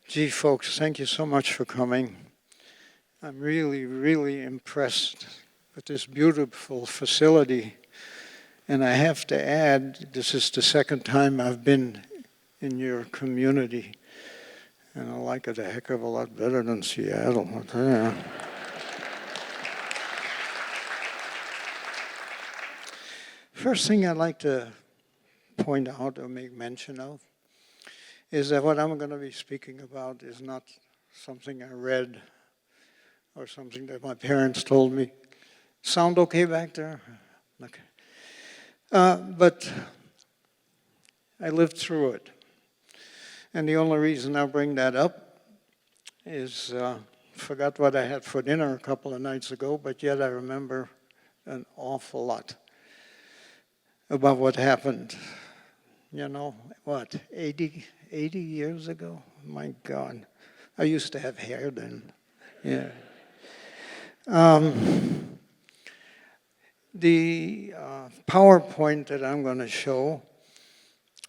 Gee, folks, thank you so much for coming. I'm really, really impressed with this beautiful facility. And I have to add, this is the second time I've been in your community. And I like it a heck of a lot better than Seattle. I'll tell you. First thing I'd like to point out or make mention of is that what I'm going to be speaking about is not something I read or something that my parents told me. Sound okay back there? Okay. But I lived through it. And the only reason I bring that up is forgot what I had for dinner a couple of nights ago, but yet I remember an awful lot about what happened, 80 years ago? My God. I used to have hair then. Yeah. The PowerPoint that I'm going to show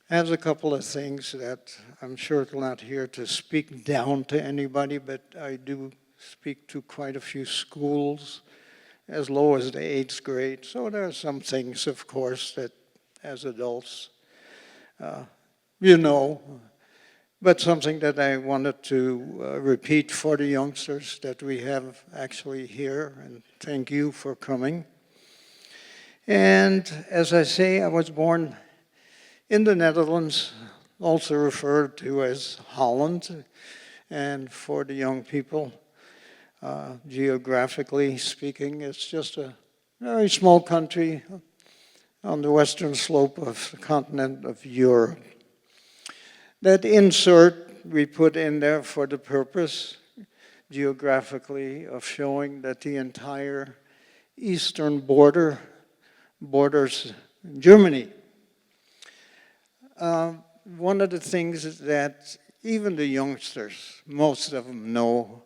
has a couple of things that I'm sure I'm not here to speak down to anybody, but I do speak to quite a few schools as low as the 8th grade. So there are some things, of course, that as adults, but something that I wanted to repeat for the youngsters that we have actually here, and thank you for coming. And as I say, I was born in the Netherlands, also referred to as Holland, and for the young people, geographically speaking, it's just a very small country on the western slope of the continent of Europe. That insert we put in there for the purpose, geographically, of showing that the entire eastern border borders Germany. One of the things that even the youngsters, most of them know,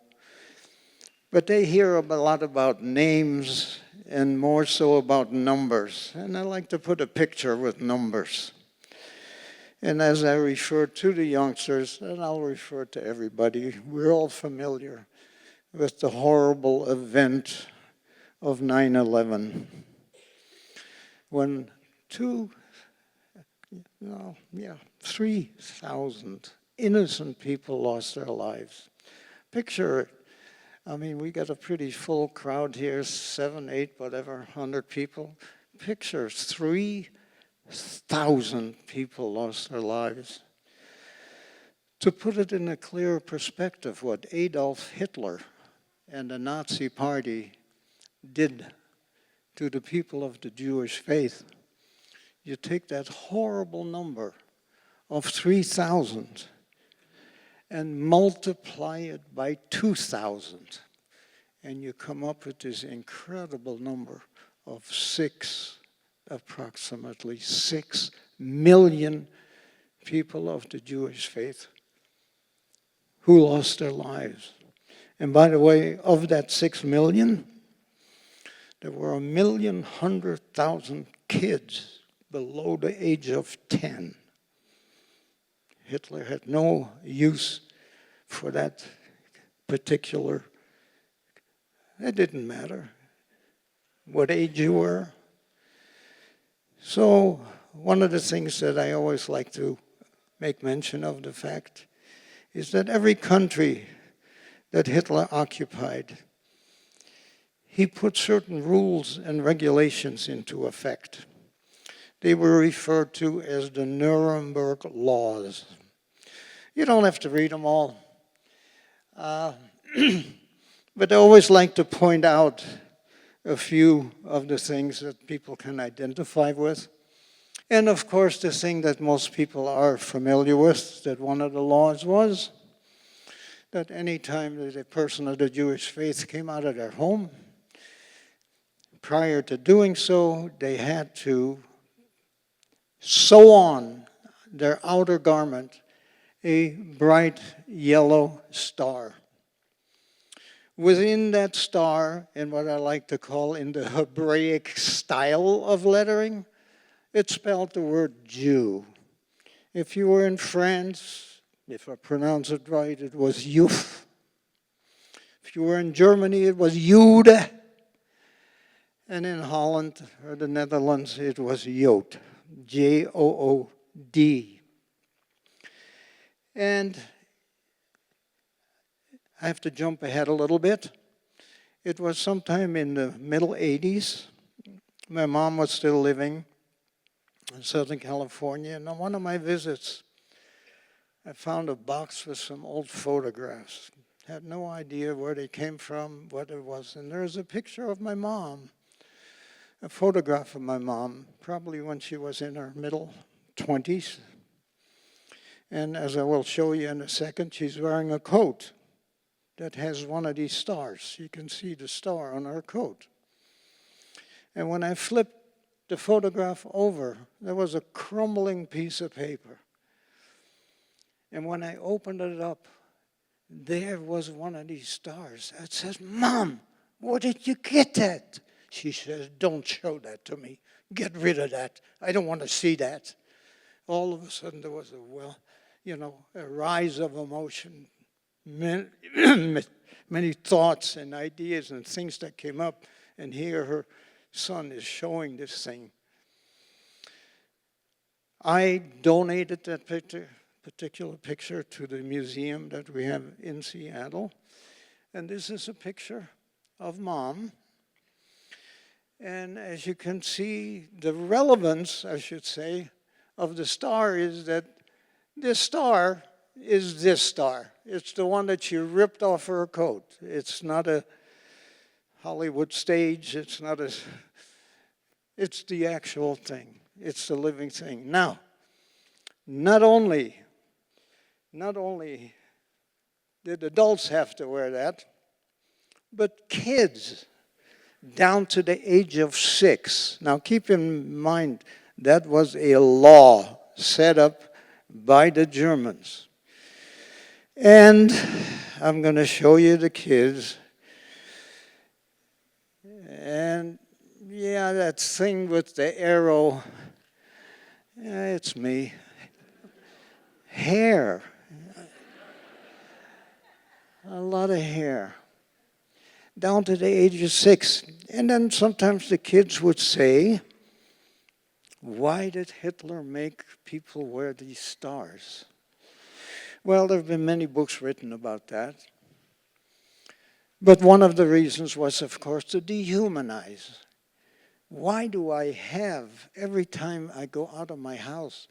but they hear a lot about names and more so about numbers. And I like to put a picture with numbers. And as I refer to the youngsters, and I'll refer to everybody, we're all familiar with the horrible event of 9/11. When 3,000 innocent people lost their lives. Picture it. I mean, we got a pretty full crowd here, 7, 8, whatever, 100 people. Picture 3,000 people lost their lives. To put it in a clearer perspective, what Adolf Hitler and the Nazi Party did to the people of the Jewish faith, you take that horrible number of 3,000 and multiply it by 2,000, and you come up with this incredible number of approximately 6 million people of the Jewish faith who lost their lives. And by the way, of that 6 million, there were 1,100,000 kids below the age of 10. Hitler had no use for that particular, it didn't matter what age you were. So one of the things that I always like to make mention of the fact is that every country that Hitler occupied, he put certain rules and regulations into effect. They were referred to as the Nuremberg laws. You don't have to read them all. But I always like to point out a few of the things that people can identify with. And of course, the thing that most people are familiar with, that one of the laws was that any time that a person of the Jewish faith came out of their home, prior to doing so, they had to sew on their outer garment a bright yellow star. Within that star, in what I like to call in the Hebraic style of lettering, it spelled the word Jew. If you were in France, If I pronounce it right, it was Youth. If you were in Germany, it was Jude. And in Holland or the Netherlands, it was Jood. Jood. And I have to jump ahead a little bit. It was sometime in the middle 80s. My mom was still living in Southern California. And on one of my visits, I found a box with some old photographs. Had no idea where they came from, what it was. And there's a picture of my mom, a photograph of my mom, probably when she was in her middle 20s. And as I will show you in a second, she's wearing a coat that has one of these stars. You can see the star on her coat. And when I flipped the photograph over, there was a crumbling piece of paper. And when I opened it up, there was one of these stars. It says, "Mom, where did you get that?" She says, "Don't show that to me. Get rid of that. I don't want to see that." All of a sudden, there was a rise of emotion. Many thoughts and ideas and things that came up. And here her son is showing this thing. I donated that particular picture to the museum that we have in Seattle. And this is a picture of Mom. And as you can see, the relevance, I should say, of the star is that this star is this star. It's the one that she ripped off her coat. It's not a Hollywood stage. It's the actual thing. It's the living thing. Now, not only did adults have to wear that, but kids down to the age of 6. Now keep in mind, that was a law set up by the Germans. And I'm going to show you the kids. And yeah, that thing with the arrow, it's me. Hair. A lot of hair. Down to the age of 6. And then sometimes the kids would say, "Why did Hitler make people wear these stars?" Well, there have been many books written about that. But one of the reasons was, of course, to dehumanize. Why do I have, every time I go out of my house,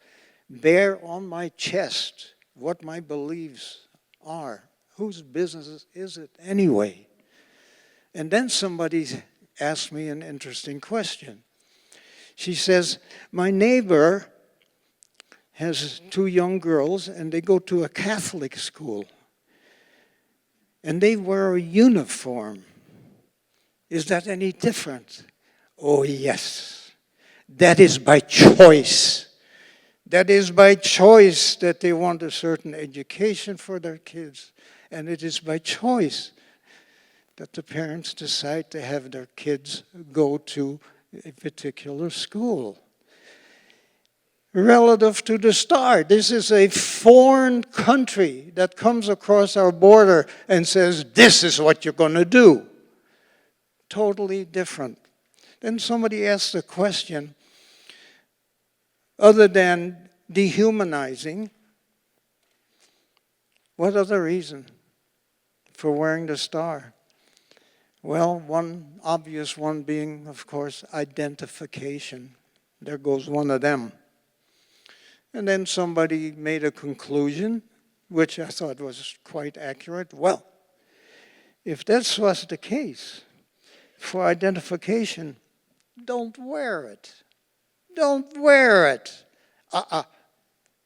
bear on my chest what my beliefs are? Whose business is it anyway? And then somebody asked me an interesting question. She says, "My neighbor has 2 young girls, and they go to a Catholic school. And they wear a uniform. Is that any different?" Oh, yes. That is by choice. That is by choice that they want a certain education for their kids. And it is by choice that the parents decide to have their kids go to a particular school. Relative to the star, this is a foreign country that comes across our border and says, "This is what you're going to do." Totally different. Then somebody asked a question, other than dehumanizing, what other reason for wearing the star? Well, one obvious one being, of course, identification. There goes one of them. And then somebody made a conclusion, which I thought was quite accurate. Well, if this was the case for identification, don't wear it. Don't wear it.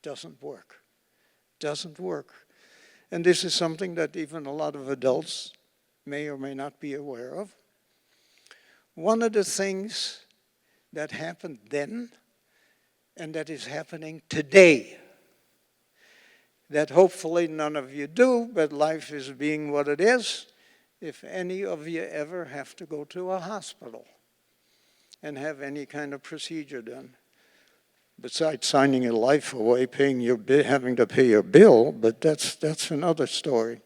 Doesn't work. Doesn't work. And this is something that even a lot of adults may or may not be aware of. One of the things that happened then, and that is happening today, that hopefully none of you do, but life is being what it is. If any of you ever have to go to a hospital and have any kind of procedure done, besides signing your life away, paying your having to pay your bill, but that's another story.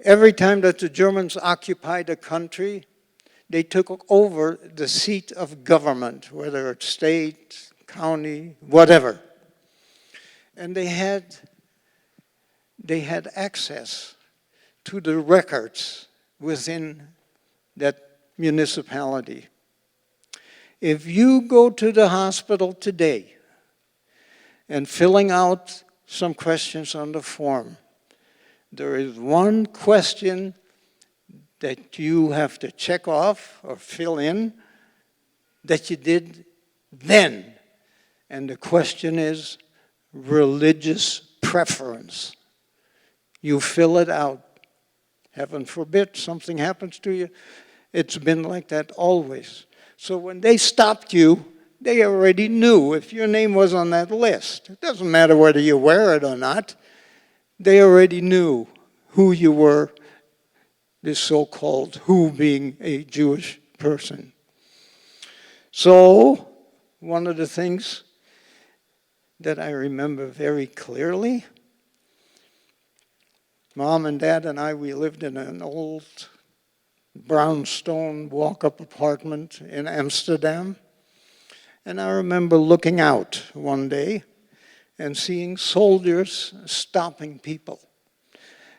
Every time that the Germans occupied a country, they took over the seat of government, whether it's state, county, whatever. And they had access to the records within that municipality. If you go to the hospital today and filling out some questions on the form, there is one question that you have to check off or fill in that you did then. And the question is religious preference. You fill it out. Heaven forbid something happens to you. It's been like that always. So when they stopped you, they already knew if your name was on that list. It doesn't matter whether you wear it or not. They already knew who you were, this so-called who being a Jewish person. So one of the things that I remember very clearly, Mom and Dad and I, we lived in an old brownstone walk-up apartment in Amsterdam. And I remember looking out one day and seeing soldiers stopping people.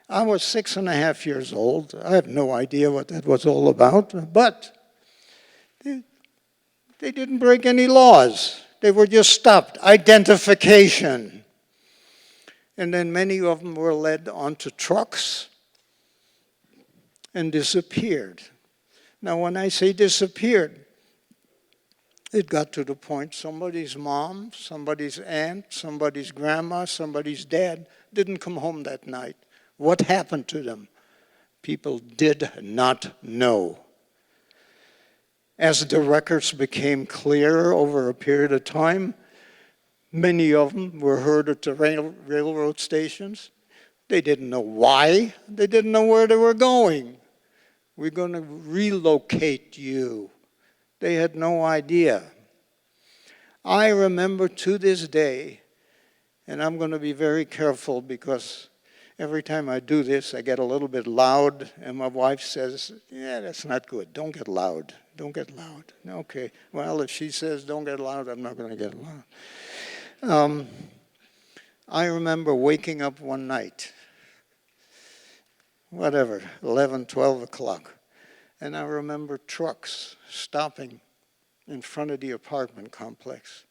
I was 6.5 years old. I have no idea what that was all about, but they didn't break any laws. They were just stopped. Identification. And then many of them were led onto trucks and disappeared. Now, when I say disappeared, it got to the point somebody's mom, somebody's aunt, somebody's grandma, somebody's dad didn't come home that night. What happened to them? People did not know. As the records became clearer over a period of time, many of them were heard at the railroad stations. They didn't know why. They didn't know where they were going. We're going to relocate you. They had no idea. I remember to this day, and I'm going to be very careful because every time I do this, I get a little bit loud, and my wife says, yeah, that's not good. Don't get loud. Don't get loud. Okay, well, if she says don't get loud, I'm not going to get loud. I remember waking up one night, 11, 12 o'clock, and I remember trucks stopping in front of the apartment complex.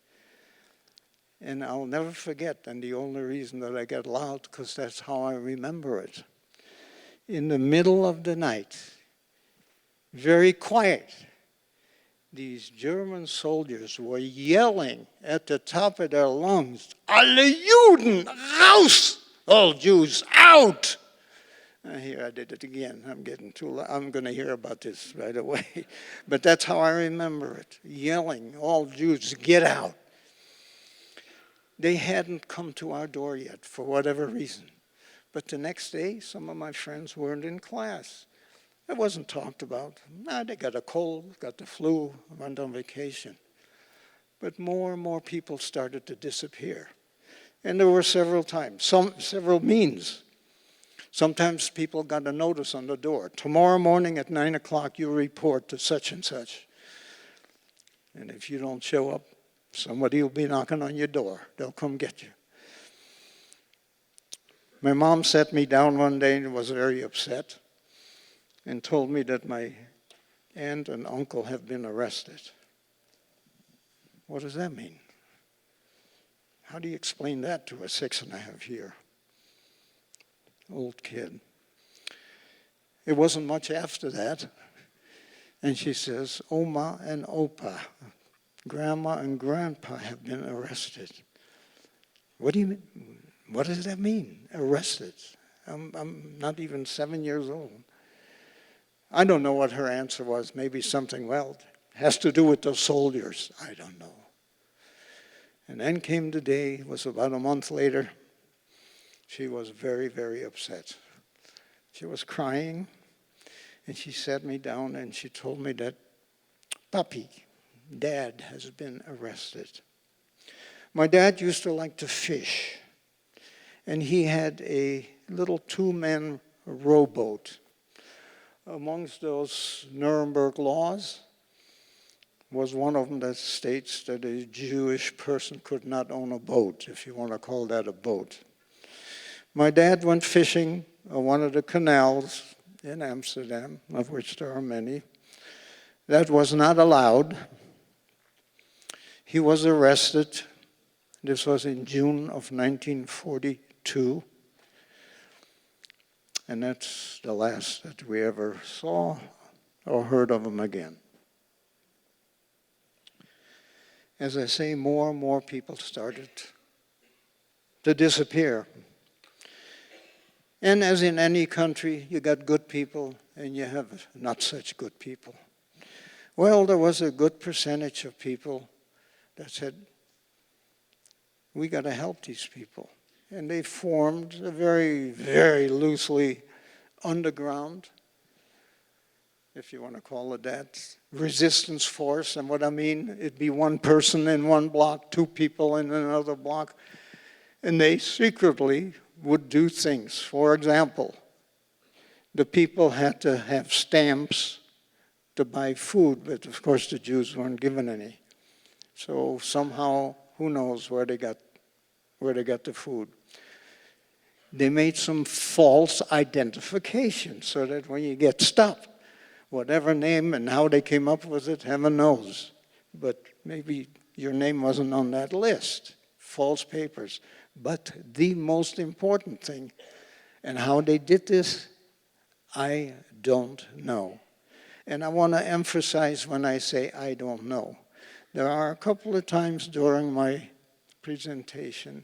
And I'll never forget, and the only reason that I get loud, because that's how I remember it. In the middle of the night, very quiet, these German soldiers were yelling at the top of their lungs, "Alle Juden, raus! All Jews, out!" Here I did it again. I'm getting too loud. I'm going to hear about this right away. But that's how I remember it, yelling, "All Jews, get out!" They hadn't come to our door yet, for whatever reason. But the next day, some of my friends weren't in class. It wasn't talked about. They got a cold, got the flu, went on vacation. But more and more people started to disappear. And there were several times, several means. Sometimes people got a notice on the door. Tomorrow morning at 9 o'clock, you report to such and such. And if you don't show up, somebody will be knocking on your door. They'll come get you. My mom sat me down one day and was very upset and told me that my aunt and uncle have been arrested. What does that mean? How do you explain that to a 6.5-year-old kid? It wasn't much after that. And she says, Oma and Opa, Grandma and Grandpa have been arrested. What do you mean? What does that mean, arrested? I'm not even 7 years old. I don't know what her answer was. Maybe something, well, has to do with those soldiers. I don't know. And then came the day, it was about a month later. She was very, very upset. She was crying, and she sat me down and she told me that Papi, Dad, has been arrested. My dad used to like to fish, and he had a little two-man rowboat. Amongst those Nuremberg laws was one of them that states that a Jewish person could not own a boat, if you want to call that a boat. My dad went fishing on one of the canals in Amsterdam, of which there are many. That was not allowed. He was arrested. This was in June of 1942. And that's the last that we ever saw or heard of him again. As I say, more and more people started to disappear. And as in any country, you got good people and you have not such good people. Well, there was a good percentage of people that said, we got to help these people. And they formed a very, very loosely underground, if you want to call it that, resistance force. And what I mean, it'd be one person in one block, two people in another block. And they secretly would do things. For example, the people had to have stamps to buy food, but of course the Jews weren't given any. So somehow, who knows where they got the food. They made some false identification so that when you get stopped, whatever name and how they came up with it, heaven knows. But maybe your name wasn't on that list. False papers. But the most important thing, and how they did this, I don't know. And I want to emphasize when I say I don't know. There are a couple of times during my presentation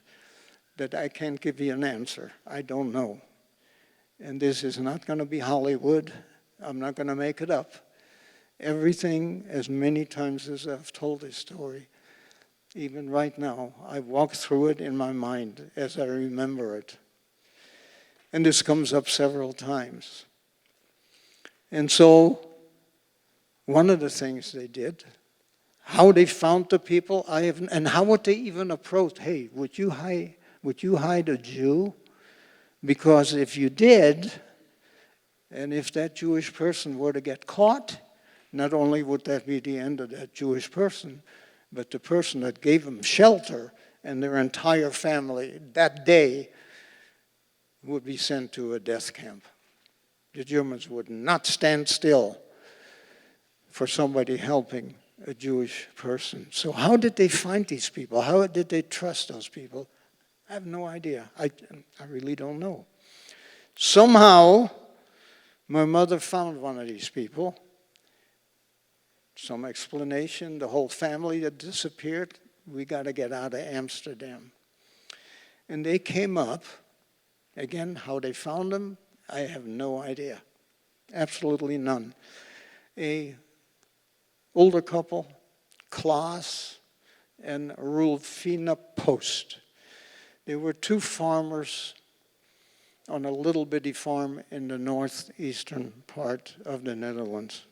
that I can't give you an answer. I don't know. And this is not going to be Hollywood. I'm not going to make it up. Everything, as many times as I've told this story, even right now, I walk through it in my mind as I remember it. And this comes up several times. And so, one of the things they did, how they found the people, and how would they even approach, hey, would you hide a Jew? Because if you did, and if that Jewish person were to get caught, not only would that be the end of that Jewish person, but the person that gave them shelter and their entire family that day would be sent to a death camp. The Germans would not stand still for somebody helping a Jewish person. So how did they find these people? How did they trust those people? I have no idea. I really don't know. Somehow, my mother found one of these people. Some explanation, the whole family that disappeared, we got to get out of Amsterdam. And they came up. Again, how they found them, I have no idea. Absolutely none. A older couple, Klaas and Rulfina Post. They were two farmers on a little bitty farm in the northeastern part of the Netherlands.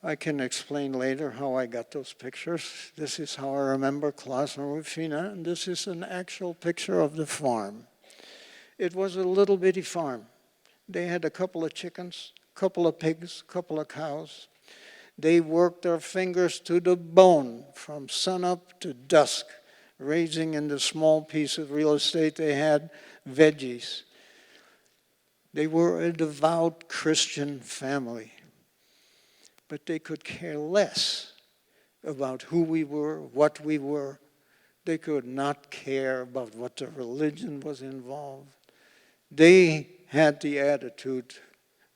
I can explain later how I got those pictures. This is how I remember Klaas and Rulfina, and this is an actual picture of the farm. It was a little bitty farm. They had a couple of chickens, a couple of pigs, a couple of cows. They worked their fingers to the bone from sunup to dusk, raising in the small piece of real estate they had veggies. They were a devout Christian family, but they could care less about who we were, what we were. They could not care about what the religion was involved. They had the attitude,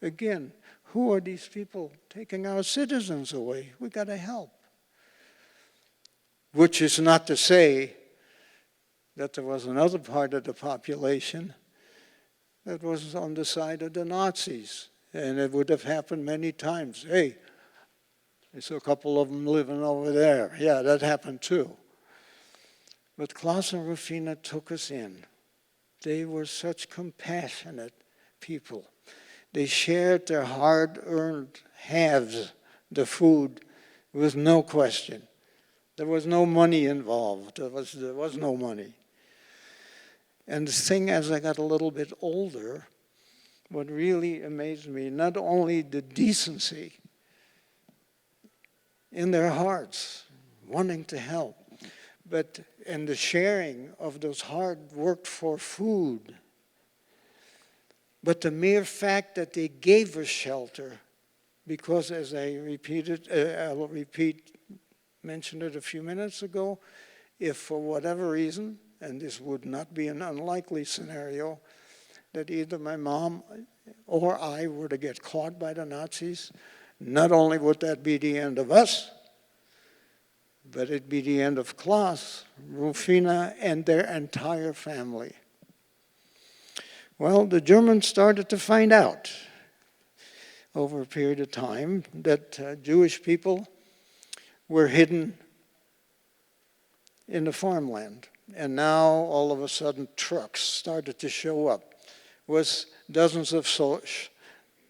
again, who are these people taking our citizens away? We got to help. Which is not to say that there was another part of the population that was on the side of the Nazis. And it would have happened many times. Hey, there's a couple of them living over there. Yeah, that happened too. But Klaas and Rufina took us in. They were such compassionate people. They shared their hard-earned halves, the food, with no question. There was no money involved. There was no money. And the thing, as I got a little bit older, what really amazed me, not only the decency in their hearts, wanting to help, and the sharing of those hard worked for food, but the mere fact that they gave us shelter, because as I mentioned it a few minutes ago, if for whatever reason, and this would not be an unlikely scenario, that either my mom or I were to get caught by the Nazis, not only would that be the end of us, but it'd be the end of Klaas, Rufina, and their entire family. Well, the Germans started to find out over a period of time that Jewish people were hidden in the farmland. And now, all of a sudden, trucks started to show up with dozens of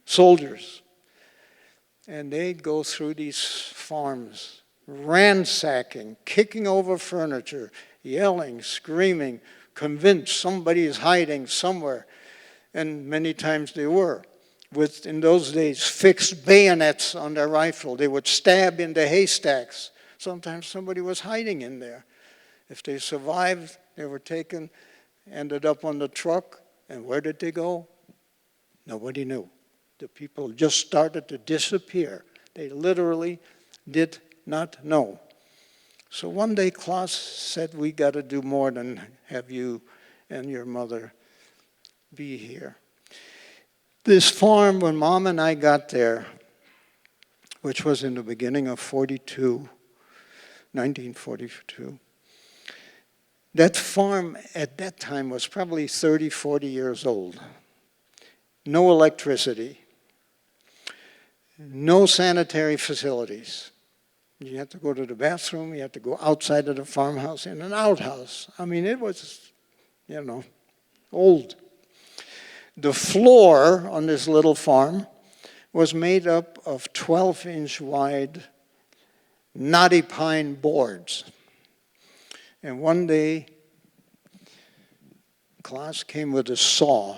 soldiers. And they'd go through these farms, ransacking, kicking over furniture, yelling, screaming, convinced somebody is hiding somewhere. And many times they were. With, in those days, fixed bayonets on their rifle. They would stab into haystacks. Sometimes somebody was hiding in there. If they survived, they were taken, ended up on the truck, and where did they go? Nobody knew. The people just started to disappear. They literally did not know. So one day Klaas said, we got to do more than have you and your mother be here. This farm, when Mom and I got there, which was in the beginning of 1942, that farm at that time was probably 30, 40 years old. No electricity, no sanitary facilities. You had to go to the bathroom, you had to go outside of the farmhouse in an outhouse. I mean, it was, old. The floor on this little farm was made up of 12-inch wide knotty pine boards. And one day, Klaas came with a saw,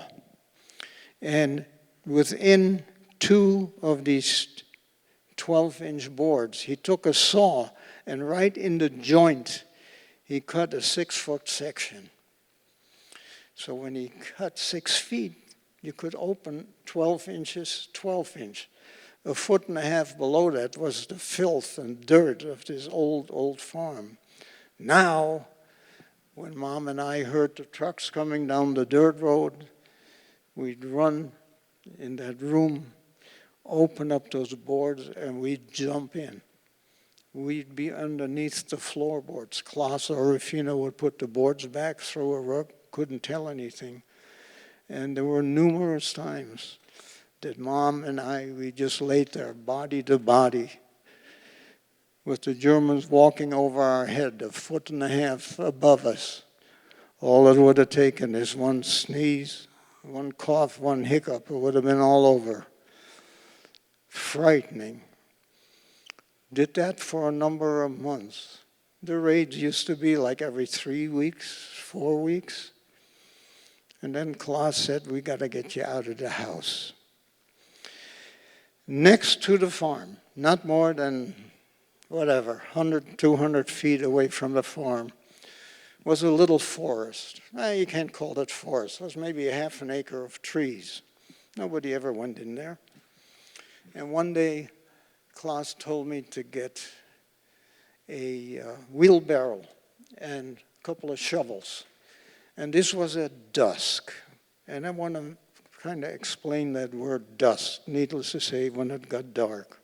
and within 2 of these 12-inch boards, he took a saw, and right in the joint, he cut a 6-foot section. So when he cut 6 feet, you could open 12 inches, 12-inch. A foot and a half below that was the filth and dirt of this old farm. Now, when Mom and I heard the trucks coming down the dirt road, we'd run in that room, open up those boards, and we'd jump in. We'd be underneath the floorboards. Klaas or Rufina would put the boards back, throw a rug, couldn't tell anything. And there were numerous times that Mom and I, we just laid there body to body with the Germans walking over our head, a foot and a half above us. All it would have taken is one sneeze, one cough, one hiccup. It would have been all over. Frightening. Did that for a number of months. The raids used to be like every 3 weeks, 4 weeks. And then Klaas said, we got to get you out of the house. Next to the farm, not more than, 100, 200 feet away from the farm, was a little forest. You can't call it forest. It was maybe a half an acre of trees. Nobody ever went in there. And one day, Klaas told me to get a wheelbarrow and a couple of shovels. And this was at dusk. And I want to kind of explain that word dusk, needless to say, when it got dark.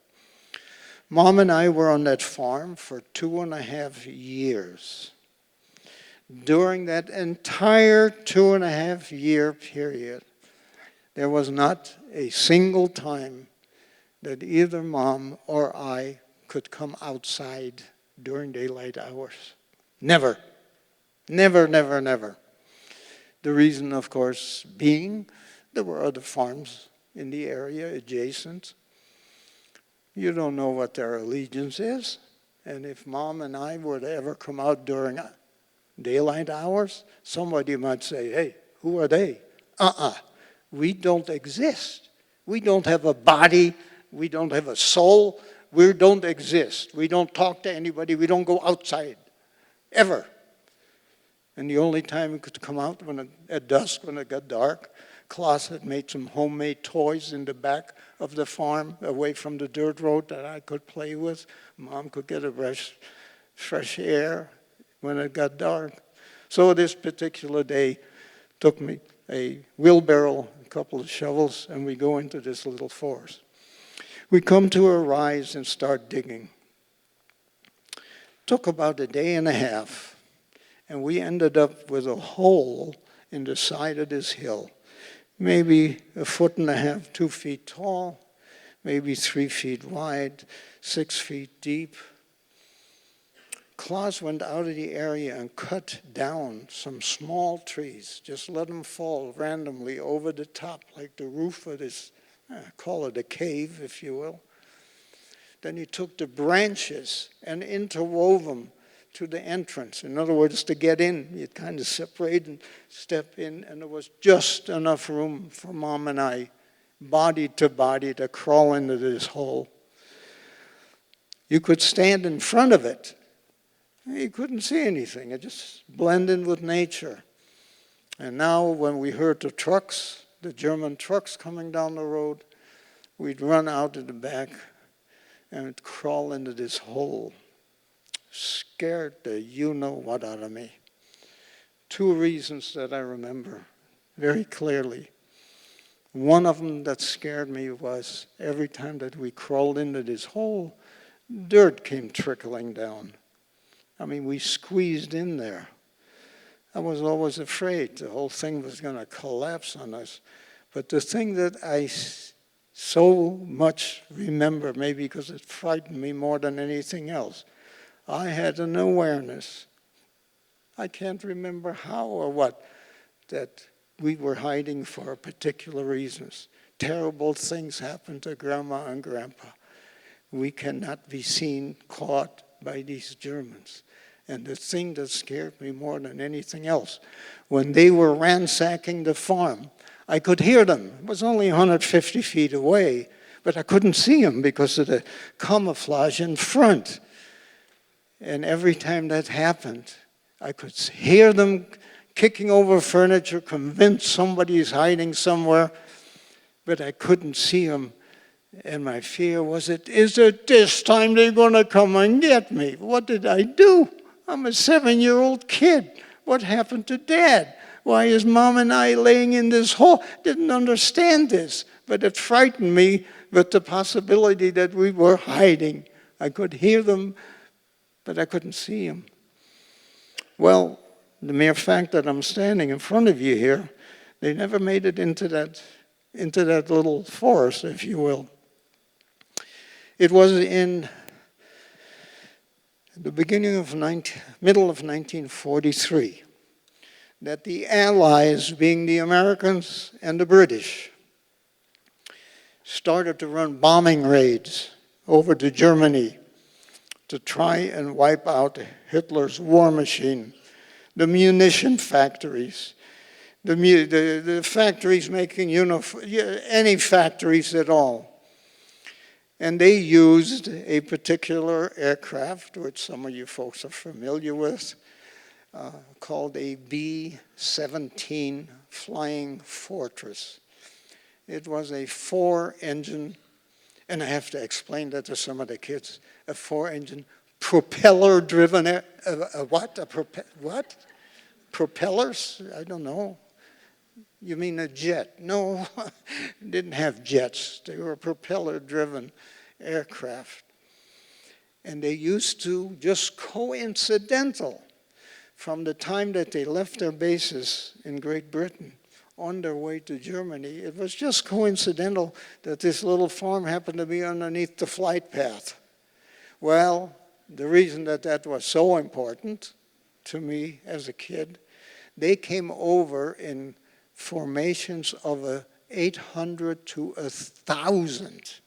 Mom and I were on that farm for 2.5 years. During that entire 2.5-year period, there was not a single time that either Mom or I could come outside during daylight hours. Never. Never, never, never. The reason, of course, being there were other farms in the area adjacent. You don't know what their allegiance is, And if Mom and I were to ever come out during daylight hours, somebody might say, hey, who are they? We don't exist. We don't have a body. We don't have a soul. We don't exist. We don't talk to anybody. We don't go outside, ever. And the only time we could come out at dusk when it got dark, Klaus had made some homemade toys in the back of the farm, away from the dirt road that I could play with. Mom could get a fresh air when it got dark. So this particular day took me a wheelbarrow, a couple of shovels, and we go into this little forest. We come to a rise and start digging. Took about a day and a half. And we ended up with a hole in the side of this hill, maybe 1.5 feet, 2 feet tall, maybe 3 feet wide, 6 feet deep. Klaus went out of the area and cut down some small trees, just let them fall randomly over the top, like the roof of this, call it a cave, if you will. Then he took the branches and interwove them to the entrance. In other words, to get in, you'd kind of separate and step in, and there was just enough room for Mom and I, body to body, to crawl into this hole. You could stand in front of it. You couldn't see anything. It just blended with nature. And now when we heard the trucks, the German trucks coming down the road, we'd run out of the back and crawl into this hole. Scared the you-know-what out of me. 2 reasons that I remember very clearly. One of them that scared me was every time that we crawled into this hole, dirt came trickling down. I mean, we squeezed in there. I was always afraid the whole thing was going to collapse on us. But the thing that I so much remember, maybe because it frightened me more than anything else, I had an awareness, I can't remember how or what, that we were hiding for particular reasons. Terrible things happened to Grandma and Grandpa. We cannot be seen, caught by these Germans. And the thing that scared me more than anything else, when they were ransacking the farm, I could hear them. It was only 150 feet away, but I couldn't see them because of the camouflage in front. And every time that happened, I could hear them kicking over furniture, convinced somebody's hiding somewhere, but I couldn't see them. And my fear was, is it this time they're going to come and get me? What did I do? I'm a 7-year-old kid. What happened to Dad? Why is Mom and I laying in this hole? Didn't understand this, but it frightened me with the possibility that we were hiding. I could hear them, but I couldn't see him. Well, the mere fact that I'm standing in front of you here, they never made it into that little forest, if you will. It was in the middle of 1943 that the Allies, being the Americans and the British, started to run bombing raids over to Germany to try and wipe out Hitler's war machine, the munition factories, the factories making any factories at all. And they used a particular aircraft, which some of you folks are familiar with, called a B-17 Flying Fortress. It was a 4-engine, and I have to explain that to some of the kids, a 4-engine propeller-driven, what? Propellers? I don't know. You mean a jet? No, didn't have jets. They were propeller-driven aircraft. And they used to, just coincidental, from the time that they left their bases in Great Britain on their way to Germany, it was just coincidental that this little farm happened to be underneath the flight path. Well, the reason that that was so important to me as a kid, they came over in formations of 800 to 1,000.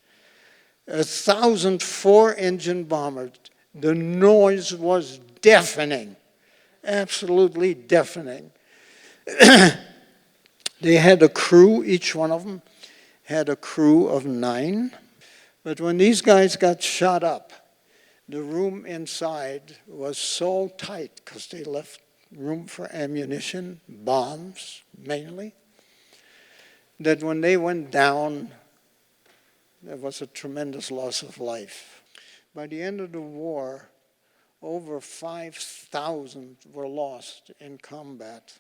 1,000 4-engine bombers, The noise was deafening, absolutely deafening. They had a crew, each one of them had a crew of 9. But when these guys got shot up, the room inside was so tight because they left room for ammunition, bombs mainly, that when they went down, there was a tremendous loss of life. By the end of the war, over 5,000 were lost in combat.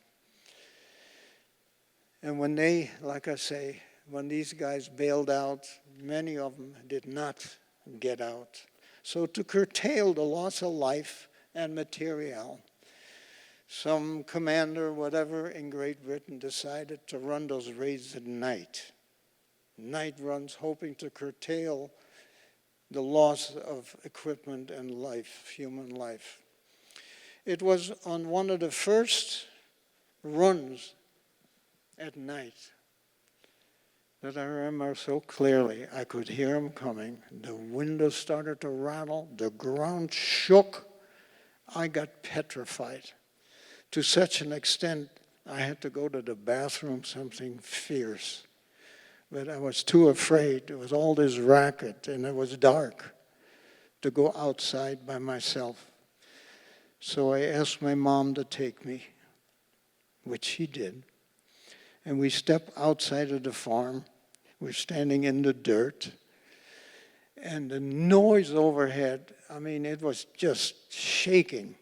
And when they, like I say, when these guys bailed out, many of them did not get out. So to curtail the loss of life and material, some commander, whatever, in Great Britain decided to run those raids at night. Night runs, hoping to curtail the loss of equipment and life, human life. It was on one of the first runs at night that I remember so clearly. I could hear them coming. The windows started to rattle. The ground shook. I got petrified to such an extent I had to go to the bathroom, something fierce. But I was too afraid. It was all this racket, and it was dark, to go outside by myself. So I asked my mom to take me, which she did. And we stepped outside of the farm. We're standing in the dirt. And the noise overhead, I mean, it was just shaking.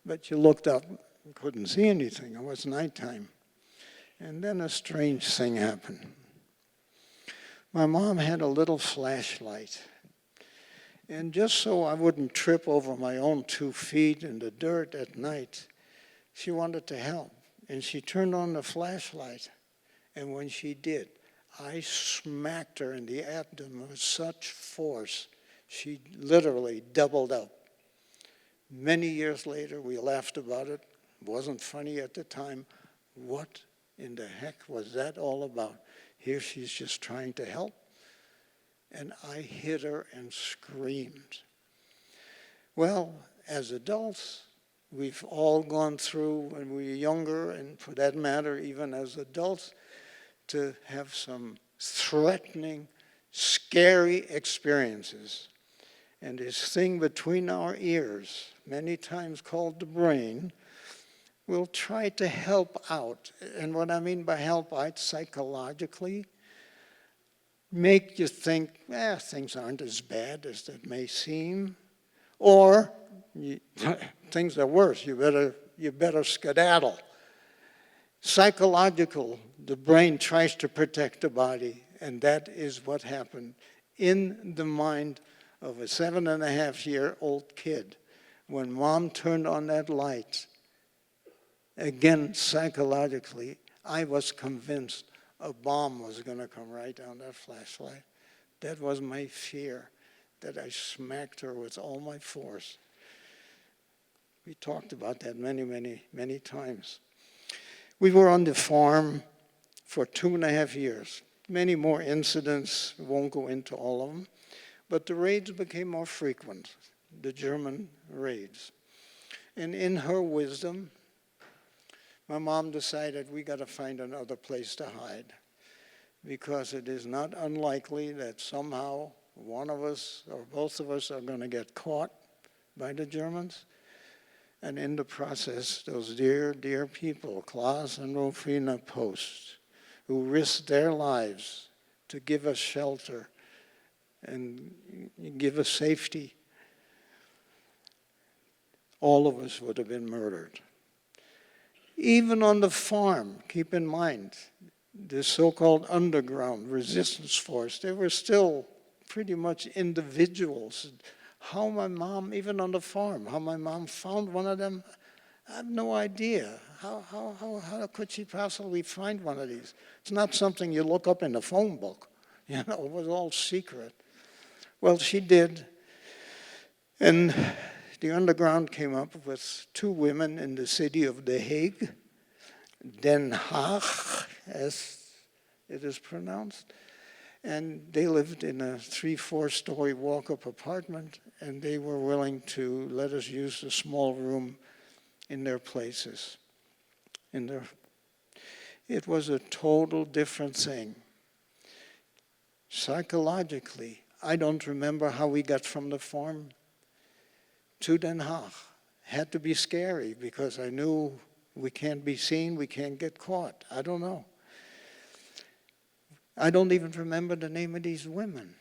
But you looked up, couldn't see anything. It was nighttime. And then a strange thing happened. My mom had a little flashlight. And just so I wouldn't trip over my own 2 feet in the dirt at night, she wanted to help. And she turned on the flashlight. And when she did, I smacked her in the abdomen with such force, she literally doubled up. Many years later, we laughed about it. It wasn't funny at the time. What in the heck was that all about? Here she's just trying to help. And I hit her and screamed. Well, as adults, we've all gone through, when we were younger, and for that matter, even as adults, to have some threatening, scary experiences. And this thing between our ears, many times called the brain, will try to help out. And what I mean by help out, psychologically, make you think, things aren't as bad as it may seem. Or things are worse, you better skedaddle. Psychological, the brain tries to protect the body, and that is what happened in the mind of a 7.5-year-old kid. When mom turned on that light, again, psychologically, I was convinced a bomb was going to come right down that flashlight. That was my fear, that I smacked her with all my force. We talked about that many, many, many times. We were on the farm for 2.5 years. Many more incidents, won't go into all of them, but the raids became more frequent, the German raids. And in her wisdom, my mom decided we got to find another place to hide, because it is not unlikely that somehow one of us or both of us are going to get caught by the Germans. And in the process, those dear, dear people, Klaus and Rufina Post, who risked their lives to give us shelter and give us safety, all of us would have been murdered. Even on the farm, keep in mind, the so-called underground resistance force, they were still pretty much individuals. How my mom, even on the farm, how my mom found one of them, I have no idea. How could she possibly find one of these? It's not something you look up in the phone book. You know, it was all secret. Well, she did. And the underground came up with 2 women in the city of The Hague, Den Haag, as it is pronounced. And they lived in a 3-4-story walk-up apartment, and they were willing to let us use the small room in their places. It was a total different thing. Psychologically, I don't remember how we got from the farm to Den Haag. Had to be scary because I knew we can't be seen, we can't get caught. I don't know. I don't even remember the name of these women.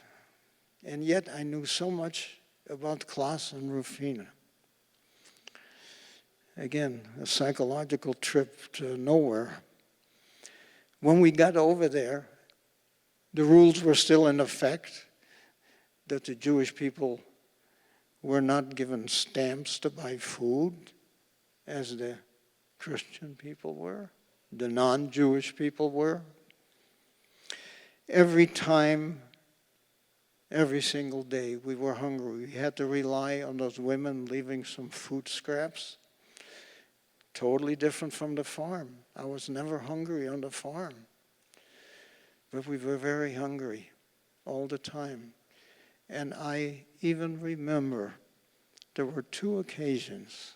And yet I knew so much about Klaas and Rufina. Again, a psychological trip to nowhere. When we got over there, the rules were still in effect that the Jewish people were not given stamps to buy food as the Christian people were, the non-Jewish people were. Every time, every single day, we were hungry. We had to rely on those women leaving some food scraps. Totally different from the farm. I was never hungry on the farm. But we were very hungry all the time. And I even remember there were 2 occasions,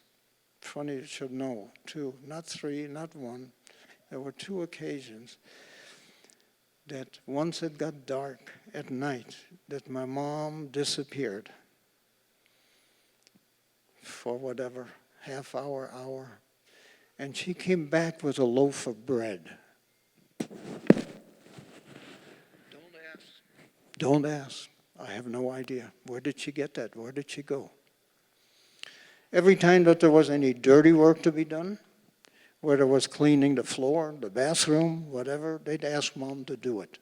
funny you should know, 2, not 3, not 1. There were 2 occasions that once it got dark at night, that my mom disappeared for whatever, half hour, and she came back with a loaf of bread. Don't ask. I have no idea. Where did she get that? Where did she go? Every time that there was any dirty work to be done, whether it was cleaning the floor, the bathroom, whatever, they'd ask Mom to do it.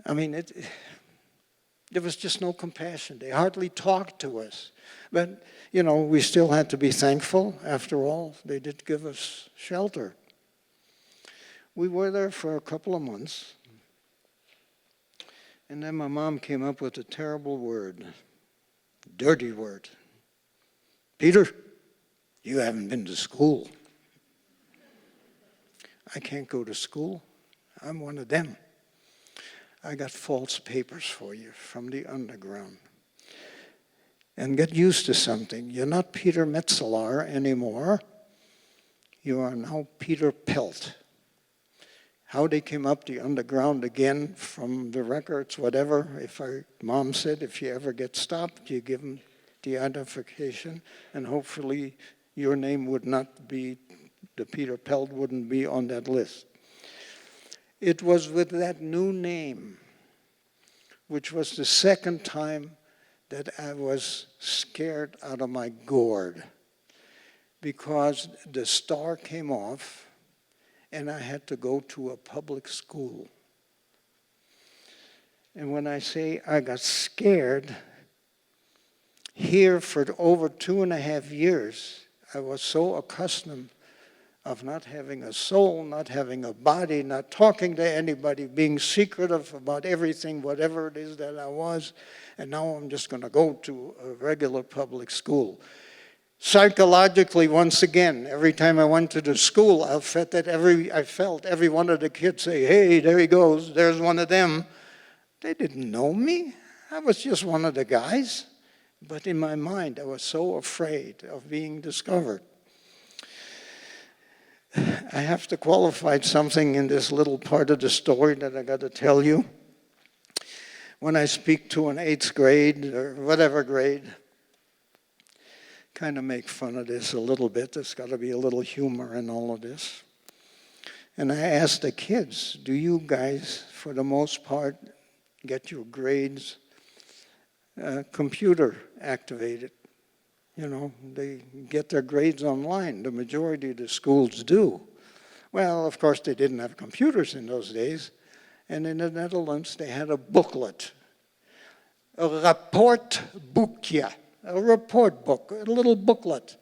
I mean, there was just no compassion. They hardly talked to us. But, you know, we still had to be thankful. After all, they did give us shelter. We were there for a couple of months. And then my mom came up with a terrible word, dirty word. Peter, you haven't been to school. I can't go to school. I'm one of them. I got false papers for you from the underground. And get used to something. You're not Peter Metzelaar anymore. You are now Peter Pelt. How they came up the underground again from the records, whatever. Mom said, if you ever get stopped, you give them the identification, and hopefully your name would not be, the Peter Pelt wouldn't be on that list. It was with that new name, which was the second time that I was scared out of my gourd, because the star came off, and I had to go to a public school. And when I say I got scared, here for over 2.5 years, I was so accustomed of not having a soul, not having a body, not talking to anybody, being secretive about everything, whatever it is that I was, and now I'm just going to go to a regular public school. Psychologically, once again, every time I went to the school, I felt every one of the kids say, hey, there he goes, there's one of them. They didn't know me. I was just one of the guys. But in my mind, I was so afraid of being discovered. I have to qualify something in this little part of the story that I got to tell you. When I speak to an 8th grade or whatever grade, kind of make fun of this a little bit. There's got to be a little humor in all of this. And I asked the kids, do you guys, for the most part, get your grades computer activated? You know, they get their grades online. The majority of the schools do. Well, of course, they didn't have computers in those days. And in the Netherlands, they had a booklet, a rapportboekje. A report book, a little booklet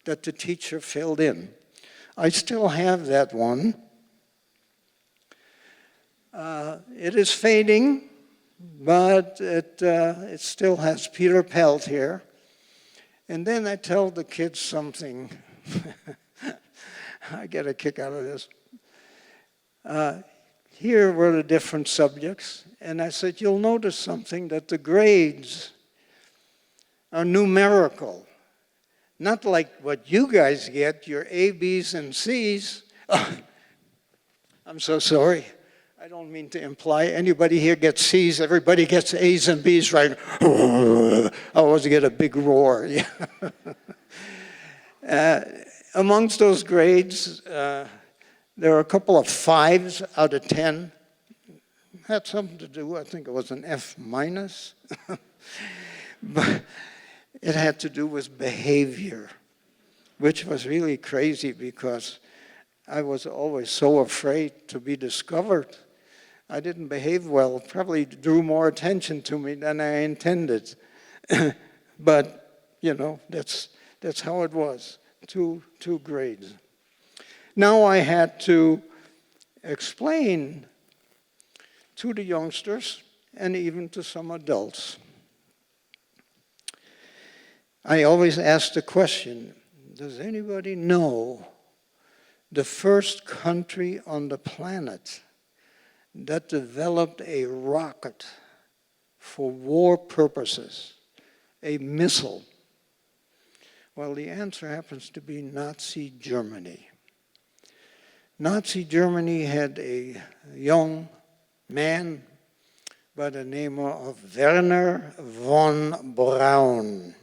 that the teacher filled in. I still have that one. It is fading, but it still has Peter Pelt here. And then I tell the kids something. I get a kick out of this. here were the different subjects. And I said, you'll notice something, that the grades are numerical. Not like what you guys get, your A, B's, and C's. Oh, I'm so sorry. I don't mean to imply anybody here gets C's, everybody gets A's and B's, right? I always get a big roar. Amongst those grades, there are a couple of 5s out of 10. Had something to do, I think it was an F minus. But it had to do with behavior, which was really crazy because I was always so afraid to be discovered. I didn't behave well, probably drew more attention to me than I intended. But, you know, that's how it was, two grades. Now I had to explain to the youngsters and even to some adults. I always ask the question, does anybody know the first country on the planet that developed a rocket for war purposes, a missile? Well, the answer happens to be Nazi Germany. Nazi Germany had a young man by the name of Werner von Braun.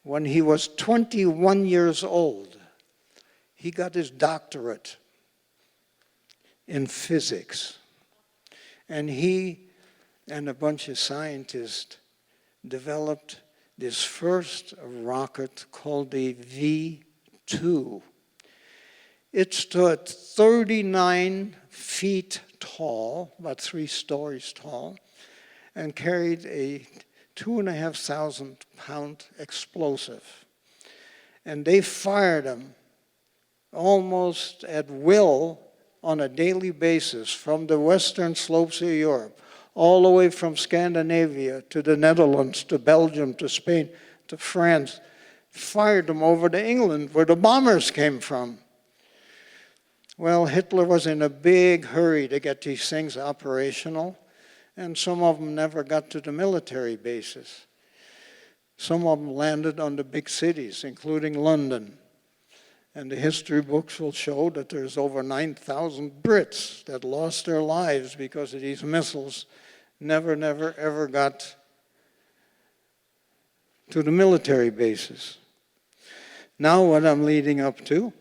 When he was 21 years old, he got his doctorate in physics. And he and a bunch of scientists developed this first rocket called the V2. It stood 39 feet tall, about 3 stories tall, and carried a 2,500-pound explosive. And they fired them almost at will on a daily basis from the western slopes of Europe, all the way from Scandinavia to the Netherlands, to Belgium, to Spain, to France, fired them over to England, where the bombers came from. Well, Hitler was in a big hurry to get these things operational, and some of them never got to the military bases. Some of them landed on the big cities, including London. And the history books will show that there's over 9,000 Brits that lost their lives because of these missiles, never, ever got to the military bases. Now what I'm leading up to,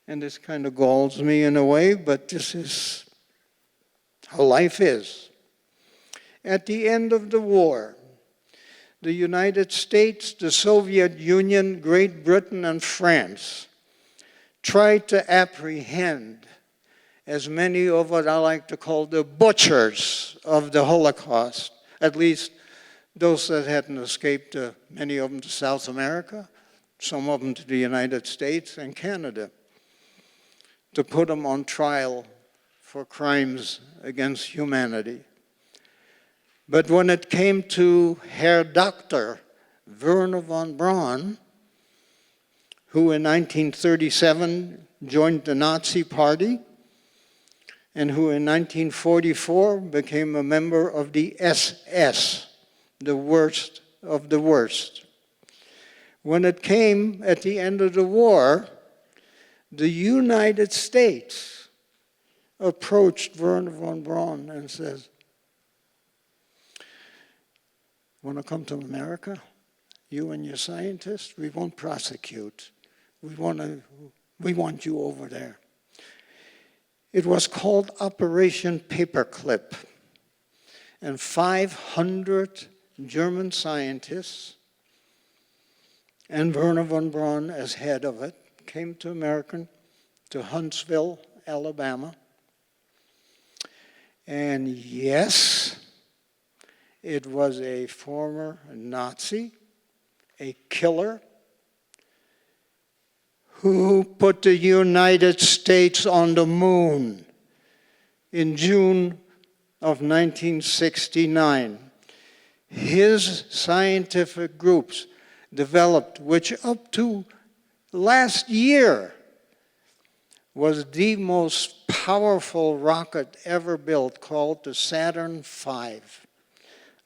and this kind of galls me in a way, but this is how life is. At the end of the war, the United States, the Soviet Union, Great Britain, and France tried to apprehend as many of what I like to call the butchers of the Holocaust, at least those that hadn't escaped, many of them to South America, some of them to the United States and Canada, to put them on trial for crimes against humanity. But when it came to Herr Dr. Werner von Braun, who in 1937 joined the Nazi Party, and who in 1944 became a member of the SS, the worst of the worst. When it came at the end of the war, the United States approached Werner von Braun and says, "Want to come to America? You and your scientists? We won't prosecute. We want you over there." It was called Operation Paperclip. And 500 German scientists, and Werner von Braun as head of it, came to America, to Huntsville, Alabama. And yes, it was a former Nazi, a killer, who put the United States on the moon in June of 1969. His scientific groups developed, which up to last year was the most powerful rocket ever built, called the Saturn V.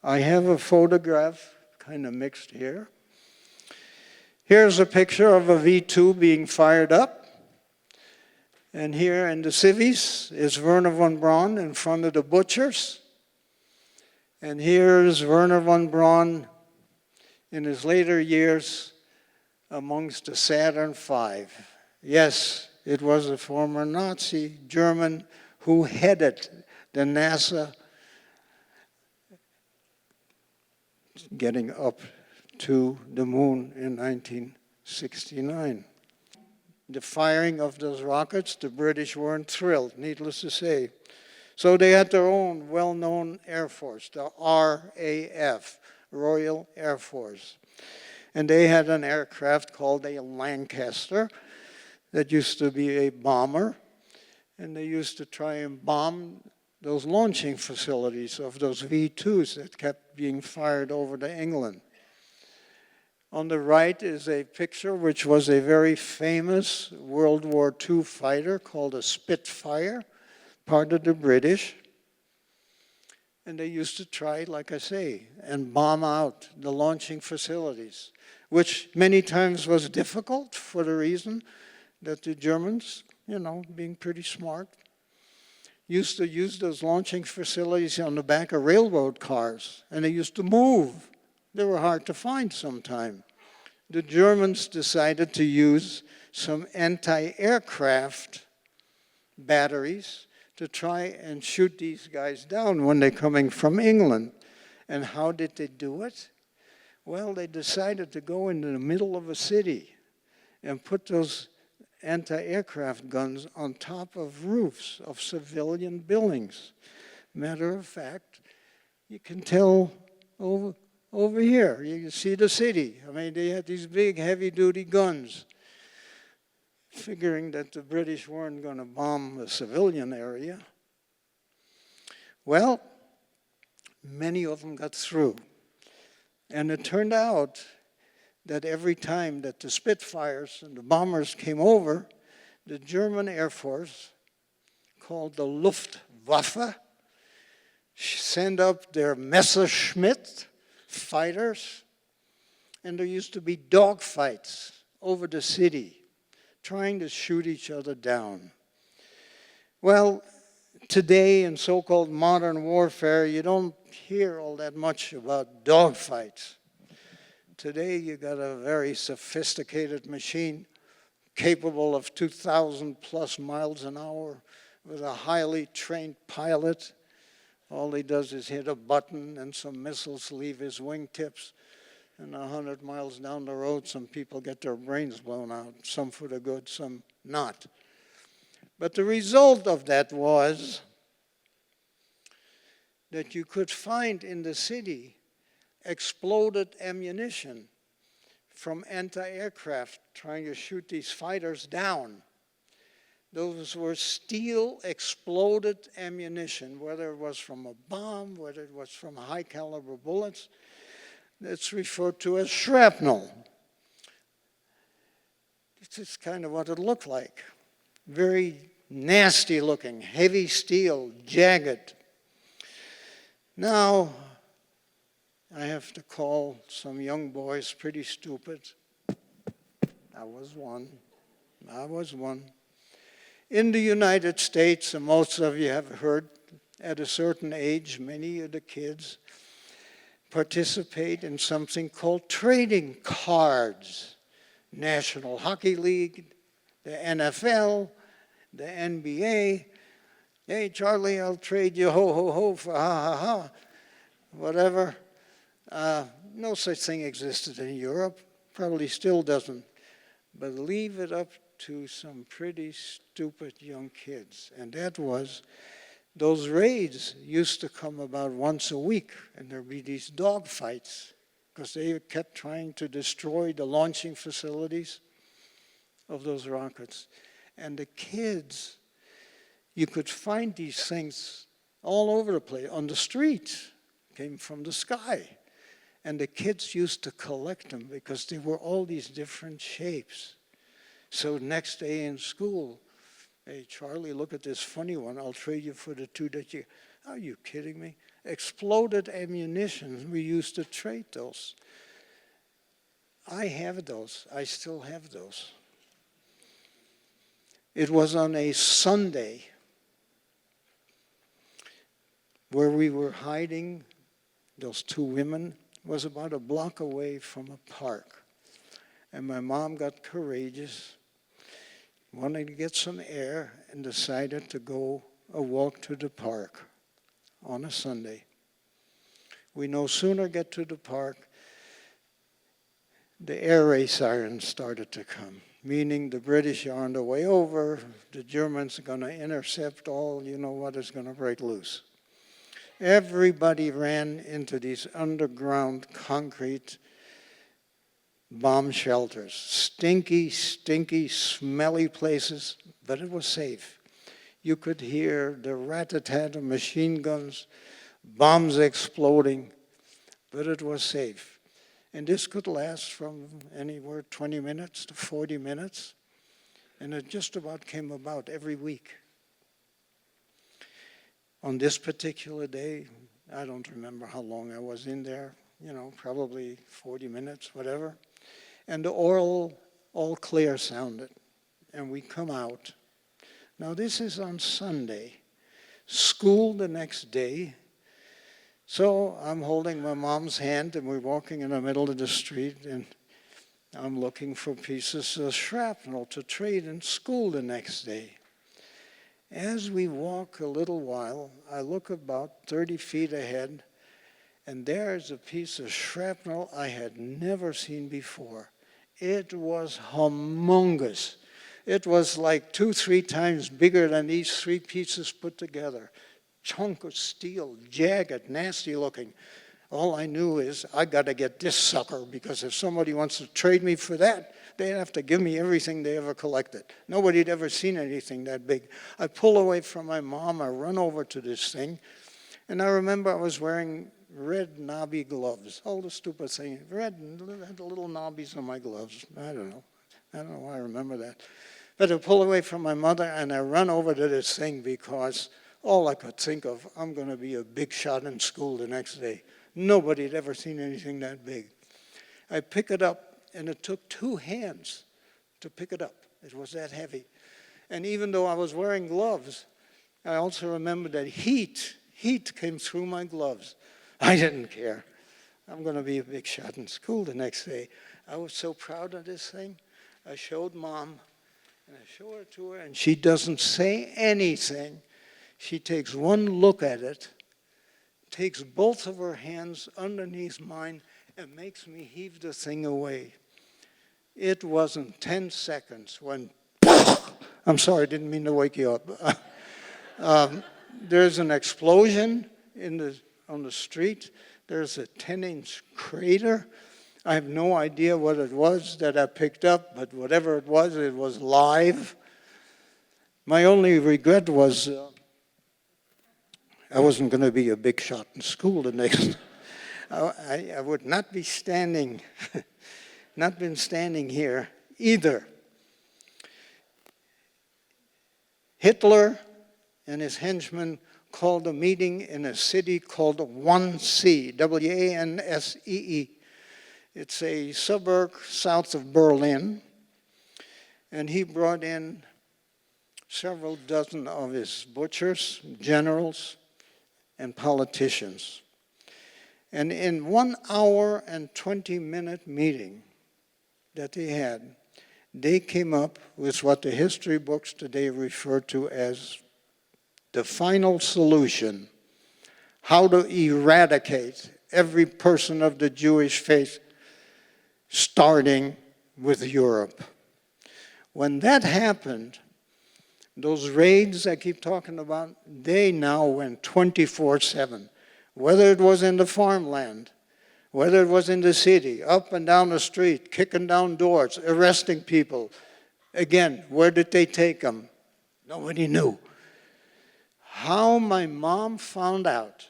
I have a photograph, kind of mixed here. Here's a picture of a V2 being fired up. And here in the civies is Werner von Braun in front of the butchers. And here's Werner von Braun in his later years amongst the Saturn V. Yes, it was a former Nazi German who headed the NASA getting up to the moon in 1969. The firing of those rockets, the British weren't thrilled, needless to say. So they had their own well-known Air Force, the RAF, Royal Air Force. And they had an aircraft called a Lancaster that used to be a bomber. And they used to try and bomb those launching facilities of those V2s that kept being fired over to England. On the right is a picture which was a very famous World War II fighter called a Spitfire, part of the British. And they used to try, like I say, and bomb out the launching facilities, which many times was difficult for the reason that the Germans, being pretty smart, used to use those launching facilities on the back of railroad cars, and they used to move. They were hard to find sometimes. The Germans decided to use some anti-aircraft batteries to try and shoot these guys down when they're coming from England. And how did they do it? Well, they decided to go into the middle of a city and put those anti-aircraft guns on top of roofs of civilian buildings. Matter of fact, you can tell over here, you can see the city. I mean, they had these big, heavy-duty guns, figuring that the British weren't going to bomb the civilian area. Well, many of them got through. And it turned out that every time that the Spitfires and the bombers came over, the German Air Force, called the Luftwaffe, sent up their Messerschmitt fighters, and there used to be dogfights over the city, trying to shoot each other down. Well, today in so-called modern warfare, you don't hear all that much about dogfights. Today, you got a very sophisticated machine capable of 2,000 plus miles an hour with a highly trained pilot. All he does is hit a button and some missiles leave his wingtips. And 100 miles down the road, some people get their brains blown out, some for the good, some not. But the result of that was that you could find in the city exploded ammunition from anti-aircraft trying to shoot these fighters down. Those were steel exploded ammunition, whether it was from a bomb, whether it was from high caliber bullets. It's referred to as shrapnel. This is kind of what it looked like. Very nasty looking, heavy steel, jagged. Now, I have to call some young boys pretty stupid. I was one. In the United States, and most of you have heard, at a certain age, many of the kids participate in something called trading cards. National Hockey League, the NFL, the NBA. Hey, Charlie, I'll trade you ho, ho, ho for ha, ha, ha. Whatever. No such thing existed in Europe, probably still doesn't. But leave it up to some pretty stupid young kids. And that was, those raids used to come about once a week, and there'd be these dog fights, because they kept trying to destroy the launching facilities of those rockets. And the kids, you could find these things all over the place, on the street, came from the sky. And the kids used to collect them because they were all these different shapes. So next day in school, Hey, Charlie, look at this funny one. I'll trade you for the two that you... Are you kidding me? Exploded ammunition. We used to trade those. I have those. I still have those. It was on a Sunday where we were hiding. Those two women was about a block away from a park. And my mom got courageous, wanted to get some air, and decided to go a walk to the park on a Sunday. We no sooner get to the park, the air raid sirens started to come, meaning the British are on the way over, the Germans are going to intercept all, you know what is going to break loose. Everybody ran into these underground concrete bomb shelters. Stinky, stinky, smelly places, but it was safe. You could hear the rat-a-tat of machine guns, bombs exploding, but it was safe. And this could last from anywhere 20 minutes to 40 minutes, and it just about came about every week. On this particular day, I don't remember how long I was in there, probably 40 minutes, whatever. And the all clear sounded, and we come out. Now this is on Sunday, school the next day. So I'm holding my mom's hand, and we're walking in the middle of the street, and I'm looking for pieces of shrapnel to trade in school the next day. As we walk a little while, I look about 30 feet ahead, and there's a piece of shrapnel I had never seen before. It was humongous. It was like 2-3 times bigger than these 3 pieces put together. Chunk of steel, jagged, nasty looking. All I knew is I got to get this sucker, because if somebody wants to trade me for that, they'd have to give me everything they ever collected. Nobody had ever seen anything that big. I pull away from my mom, I run over to this thing, and I remember I was wearing red knobby gloves. All the stupid thing, red, had the little knobbies on my gloves. I don't know why I remember that. But I pull away from my mother, and I run over to this thing, because all I could think of, I'm going to be a big shot in school the next day. Nobody had ever seen anything that big. I pick it up, and it took 2 hands to pick it up. It was that heavy. And even though I was wearing gloves, I also remember that heat came through my gloves. I didn't care. I'm going to be a big shot in school the next day. I was so proud of this thing. I showed Mom, and I show her to her, and she doesn't say anything. She takes one look at it, takes both of her hands underneath mine, and makes me heave the thing away. It wasn't 10 seconds when, I'm sorry, I didn't mean to wake you up. There's an explosion on the street. There's a 10-inch crater. I have no idea what it was that I picked up, but whatever it was live. My only regret was I wasn't going to be a big shot in school the next. I would not be standing, not been standing here either. Hitler and his henchmen called a meeting in a city called Wannsee, W-A-N-S-E-E. It's a suburb south of Berlin, and he brought in several dozen of his butchers, generals, and politicians. And in 1 hour and 20-minute meeting that they had, they came up with what the history books today refer to as the final solution, how to eradicate every person of the Jewish faith, starting with Europe. When that happened, those raids I keep talking about, they now went 24/7. Whether it was in the farmland, whether it was in the city, up and down the street, kicking down doors, arresting people. Again, where did they take them? Nobody knew. How my mom found out,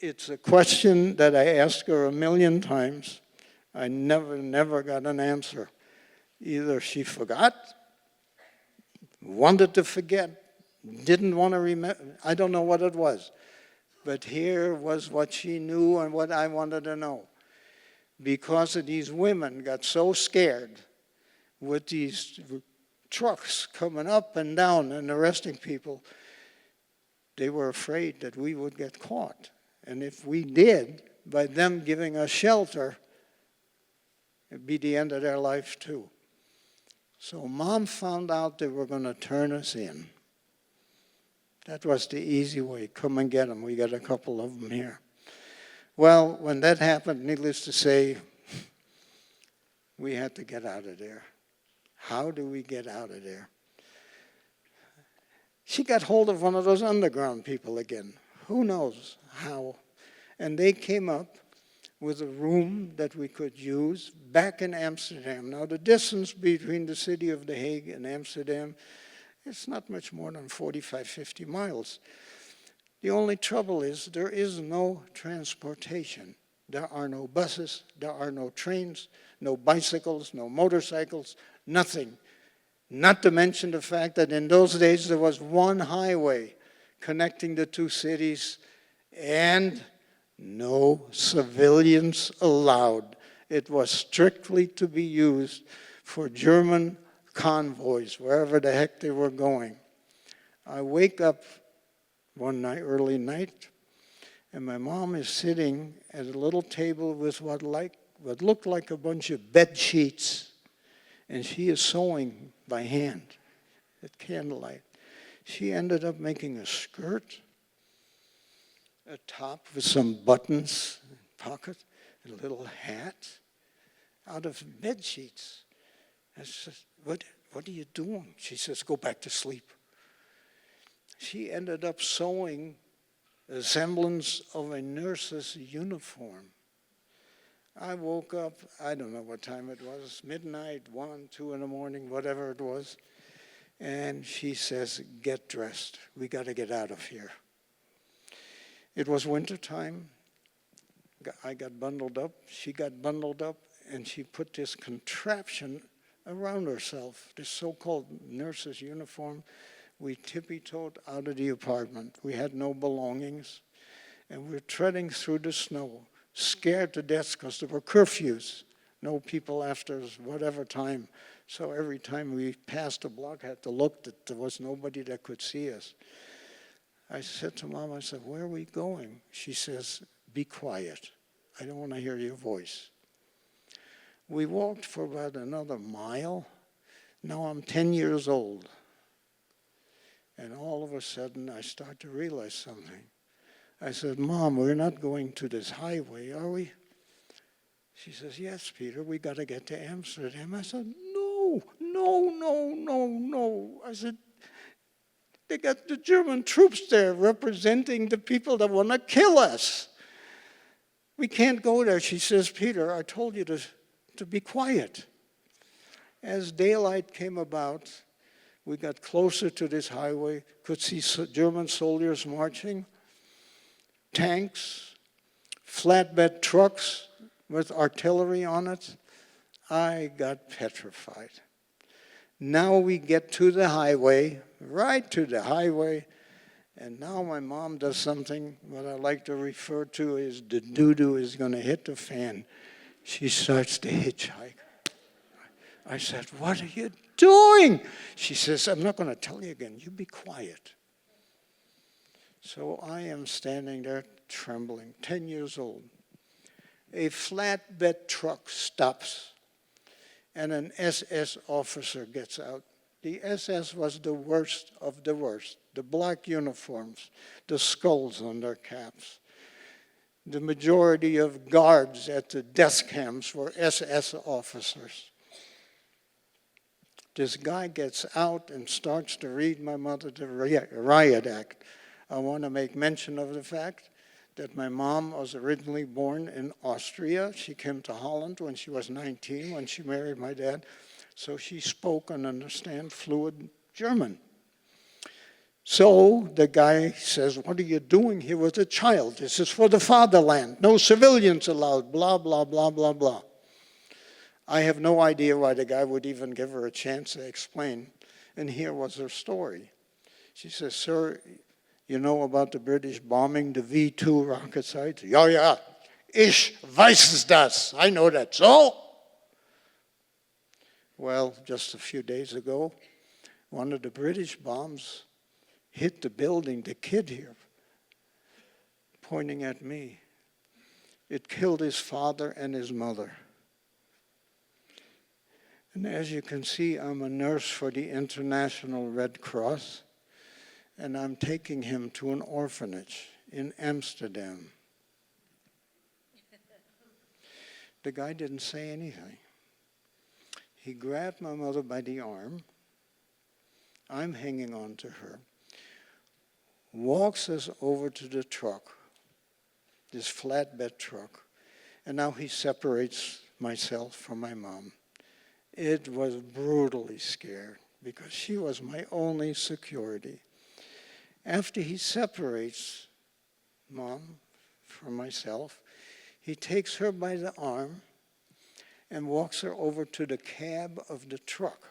it's a question that I asked her 1,000,000 times. I never got an answer. Either she forgot, wanted to forget, didn't want to remember. I don't know what it was. But here was what she knew and what I wanted to know. Because of these women got so scared with these trucks coming up and down and arresting people, they were afraid that we would get caught. And if we did, by them giving us shelter, it'd be the end of their life too. So Mom found out they were going to turn us in. That was the easy way. Come and get them. We got a couple of them here. Well, when that happened, needless to say, we had to get out of there. How do we get out of there? She got hold of one of those underground people again. Who knows how? And they came up with a room that we could use back in Amsterdam. Now, the distance between the city of The Hague and Amsterdam, it's not much more than 45, 50 miles. The only trouble is there is no transportation. There are no buses, there are no trains, no bicycles, no motorcycles, nothing. Not to mention the fact that in those days there was one highway connecting the two cities and no civilians allowed. It was strictly to be used for German convoys, wherever the heck they were going. I wake up one night, early night, and my mom is sitting at a little table with what looked like a bunch of bed sheets, and she is sewing by hand at candlelight. She ended up making a skirt, a top with some buttons, pocket, a little hat out of bed sheets. I said, what are you doing? She says, go back to sleep. She ended up sewing a semblance of a nurse's uniform. I woke up, I don't know what time it was, midnight, 1, 2 in the morning, whatever it was. And she says, get dressed. We got to get out of here. It was winter time. I got bundled up. She got bundled up. And she put this contraption around herself, this so-called nurse's uniform. We tippy-toed out of the apartment. We had no belongings. And we're treading through the snow, scared to death because there were curfews. No people after whatever time. So every time we passed a block, I had to look that there was nobody that could see us. I said to Mom, I said, where are we going? She says, be quiet. I don't want to hear your voice. We walked for about another mile. Now I'm 10 years old. And all of a sudden, I start to realize something. I said, Mom, we're not going to this highway, are we? She says, yes, Peter, we got to get to Amsterdam. I said, no. I said, they got the German troops there representing the people that want to kill us. We can't go there. She says, Peter, I told you to be quiet. As daylight came about, we got closer to this highway, could see German soldiers marching, tanks, flatbed trucks with artillery on it. I got petrified. Now we get to the highway, right to the highway, and now my mom does something what I like to refer to as the doo-doo is going to hit the fan. She starts to hitchhike. I said, what are you doing? She says, I'm not going to tell you again. You be quiet. So I am standing there trembling, 10 years old. A flatbed truck stops, and an SS officer gets out. The SS was the worst of the worst. The black uniforms, the skulls on their caps. The majority of guards at the death camps were SS officers. This guy gets out and starts to read my mother the Riot Act. I want to make mention of the fact that my mom was originally born in Austria. She came to Holland when she was 19, when she married my dad. So she spoke and understood fluent German. So the guy says, what are you doing here with a child? This is for the fatherland. No civilians allowed, blah, blah, blah, blah, blah. I have no idea why the guy would even give her a chance to explain. And here was her story. She says, "Sir, you know about the British bombing the V2 rocket sites?" "Ja, ja, ich weiß das. I know that." "So?" "Well, just a few days ago, one of the British bombs hit the building, the kid here, pointing at me. It killed his father and his mother. And as you can see, I'm a nurse for the International Red Cross, and I'm taking him to an orphanage in Amsterdam." The guy didn't say anything. He grabbed my mother by the arm. I'm hanging on to her. Walks us over to the truck, this flatbed truck, and now he separates myself from my mom. It was brutally scared because she was my only security. After he separates Mom from myself, he takes her by the arm and walks her over to the cab of the truck.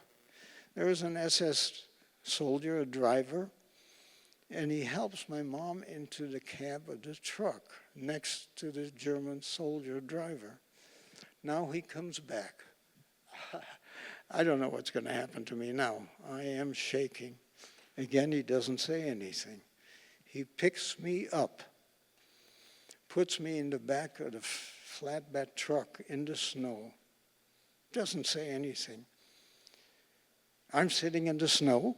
There is an SS soldier, a driver, and he helps my mom into the cab of the truck next to the German soldier driver. Now he comes back. I don't know what's going to happen to me now. I am shaking. Again, he doesn't say anything. He picks me up, puts me in the back of the flatbed truck in the snow. Doesn't say anything. I'm sitting in the snow.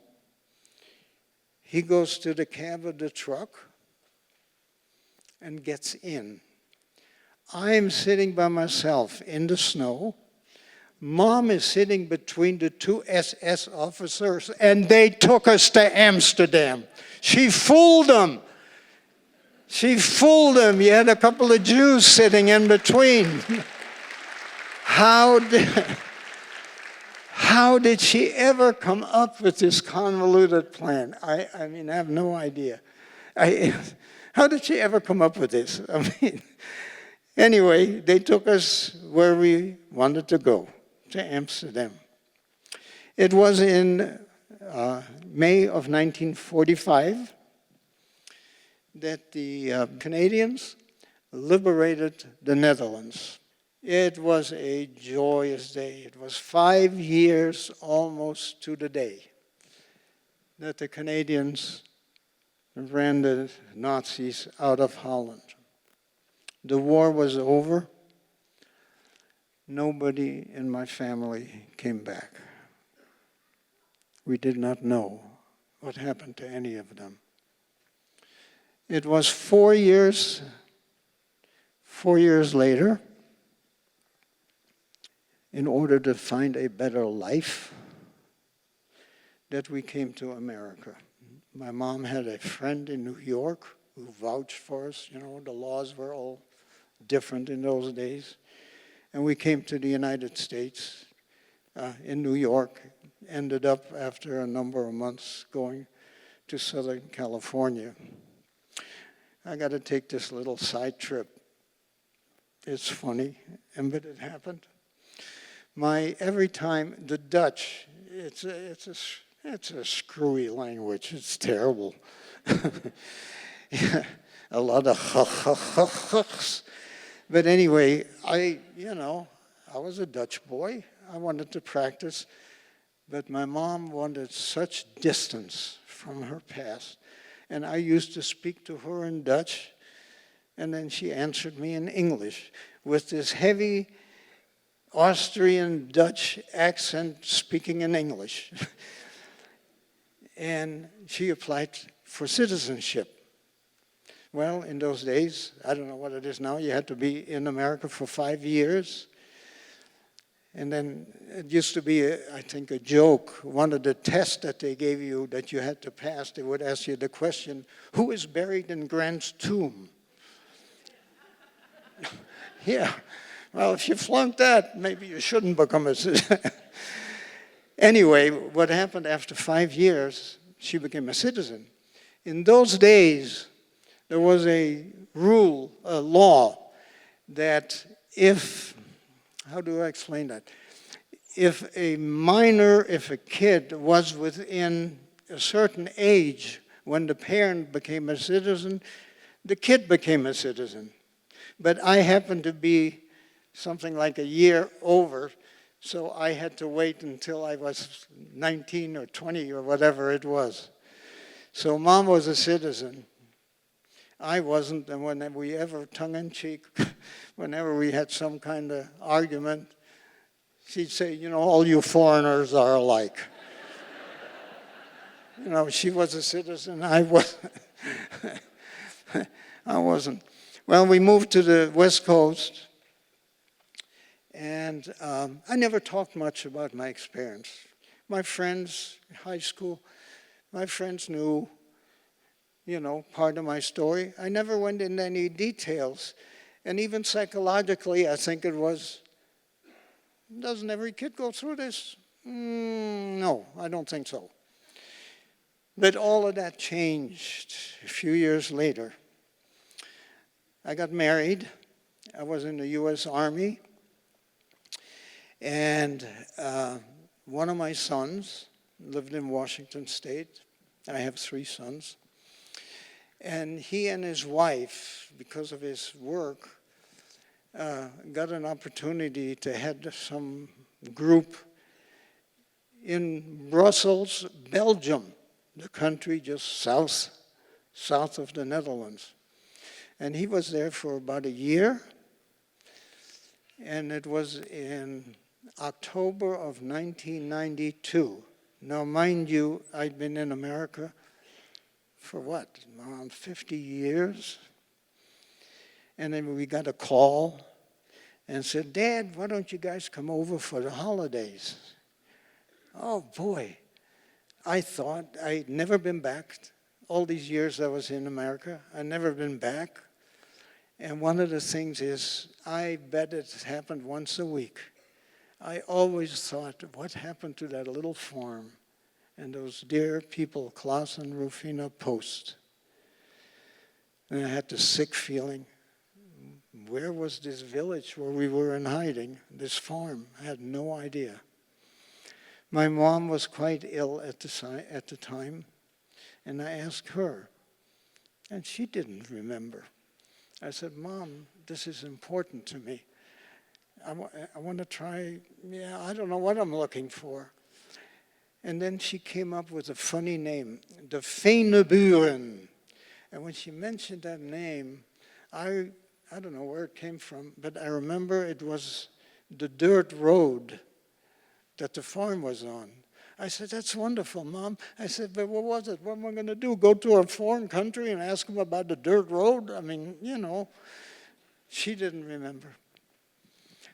He goes to the cab of the truck and gets in. I'm sitting by myself in the snow. Mom is sitting between the two SS officers, and they took us to Amsterdam. She fooled them. She fooled them. You had a couple of Jews sitting in between. How did she ever come up with this convoluted plan? I mean, I have no idea. How did she ever come up with this? I mean, anyway, they took us where we wanted to go, to Amsterdam. It was in May of 1945 that the Canadians liberated the Netherlands. It was a joyous day. It was 5 years almost to the day that the Canadians ran the Nazis out of Holland. The war was over. Nobody in my family came back. We did not know what happened to any of them. It was 4 years later, in order to find a better life, that we came to America. My mom had a friend in New York who vouched for us. You know, the laws were all different in those days. And we came to the United States in New York, ended up after a number of months going to Southern California. I got to take this little side trip. It's funny, but it happened. Every time the Dutch, it's a screwy language. It's terrible. Yeah, a lot of but anyway, I was a Dutch boy. I wanted to practice, but my mom wanted such distance from her past, and I used to speak to her in Dutch, and then she answered me in English with this heavy Austrian Dutch accent speaking in English. And she applied for citizenship. Well, in those days, I don't know what it is now, you had to be in America for 5 years. And then it used to be, I think, a joke. One of the tests that they gave you that you had to pass, they would ask you the question, who is buried in Grant's tomb? Yeah. Well, if you flunked that, maybe you shouldn't become a citizen. Anyway, what happened after 5 years, she became a citizen. In those days, there was a rule, a law, that how do I explain that? if a kid was within a certain age when the parent became a citizen, the kid became a citizen. But I happened to be something like a year over, so I had to wait until I was 19 or 20 or whatever it was. So Mom was a citizen. I wasn't, and whenever we ever, tongue-in-cheek, whenever we had some kind of argument, she'd say, you know, all you foreigners are alike. You know, she was a citizen, I wasn't. I wasn't. Well, we moved to the West Coast, and I never talked much about my experience. My friends, high school, my friends knew, you know, part of my story. I never went into any details. And even psychologically, I think it was, doesn't every kid go through this? No, I don't think so. But all of that changed a few years later. I got married. I was in the U.S. Army. And one of my sons lived in Washington State. I have 3 sons. And he and his wife, because of his work, got an opportunity to head some group in Brussels, Belgium, the country just south of the Netherlands. And he was there for about a year. And it was in October of 1992. Now, mind you, I'd been in America for what, around 50 years? And then we got a call and said, Dad, why don't you guys come over for the holidays? Oh, boy. I thought I'd never been back. All these years I was in America, I'd never been back. And one of the things is, I bet it happened once a week. I always thought, what happened to that little farm and those dear people, Klaus and Rufina Post? And I had the sick feeling, where was this village where we were in hiding, this farm? I had no idea. My mom was quite ill at the time, and I asked her, and she didn't remember. I said, Mom, this is important to me. I want to try, I don't know what I'm looking for. And then she came up with a funny name, the Feeneburen. And when she mentioned that name, I don't know where it came from, but I remember it was the dirt road that the farm was on. I said, that's wonderful, Mom. I said, but what was it? What am I going to do? Go to a foreign country and ask them about the dirt road? I mean, you know, she didn't remember.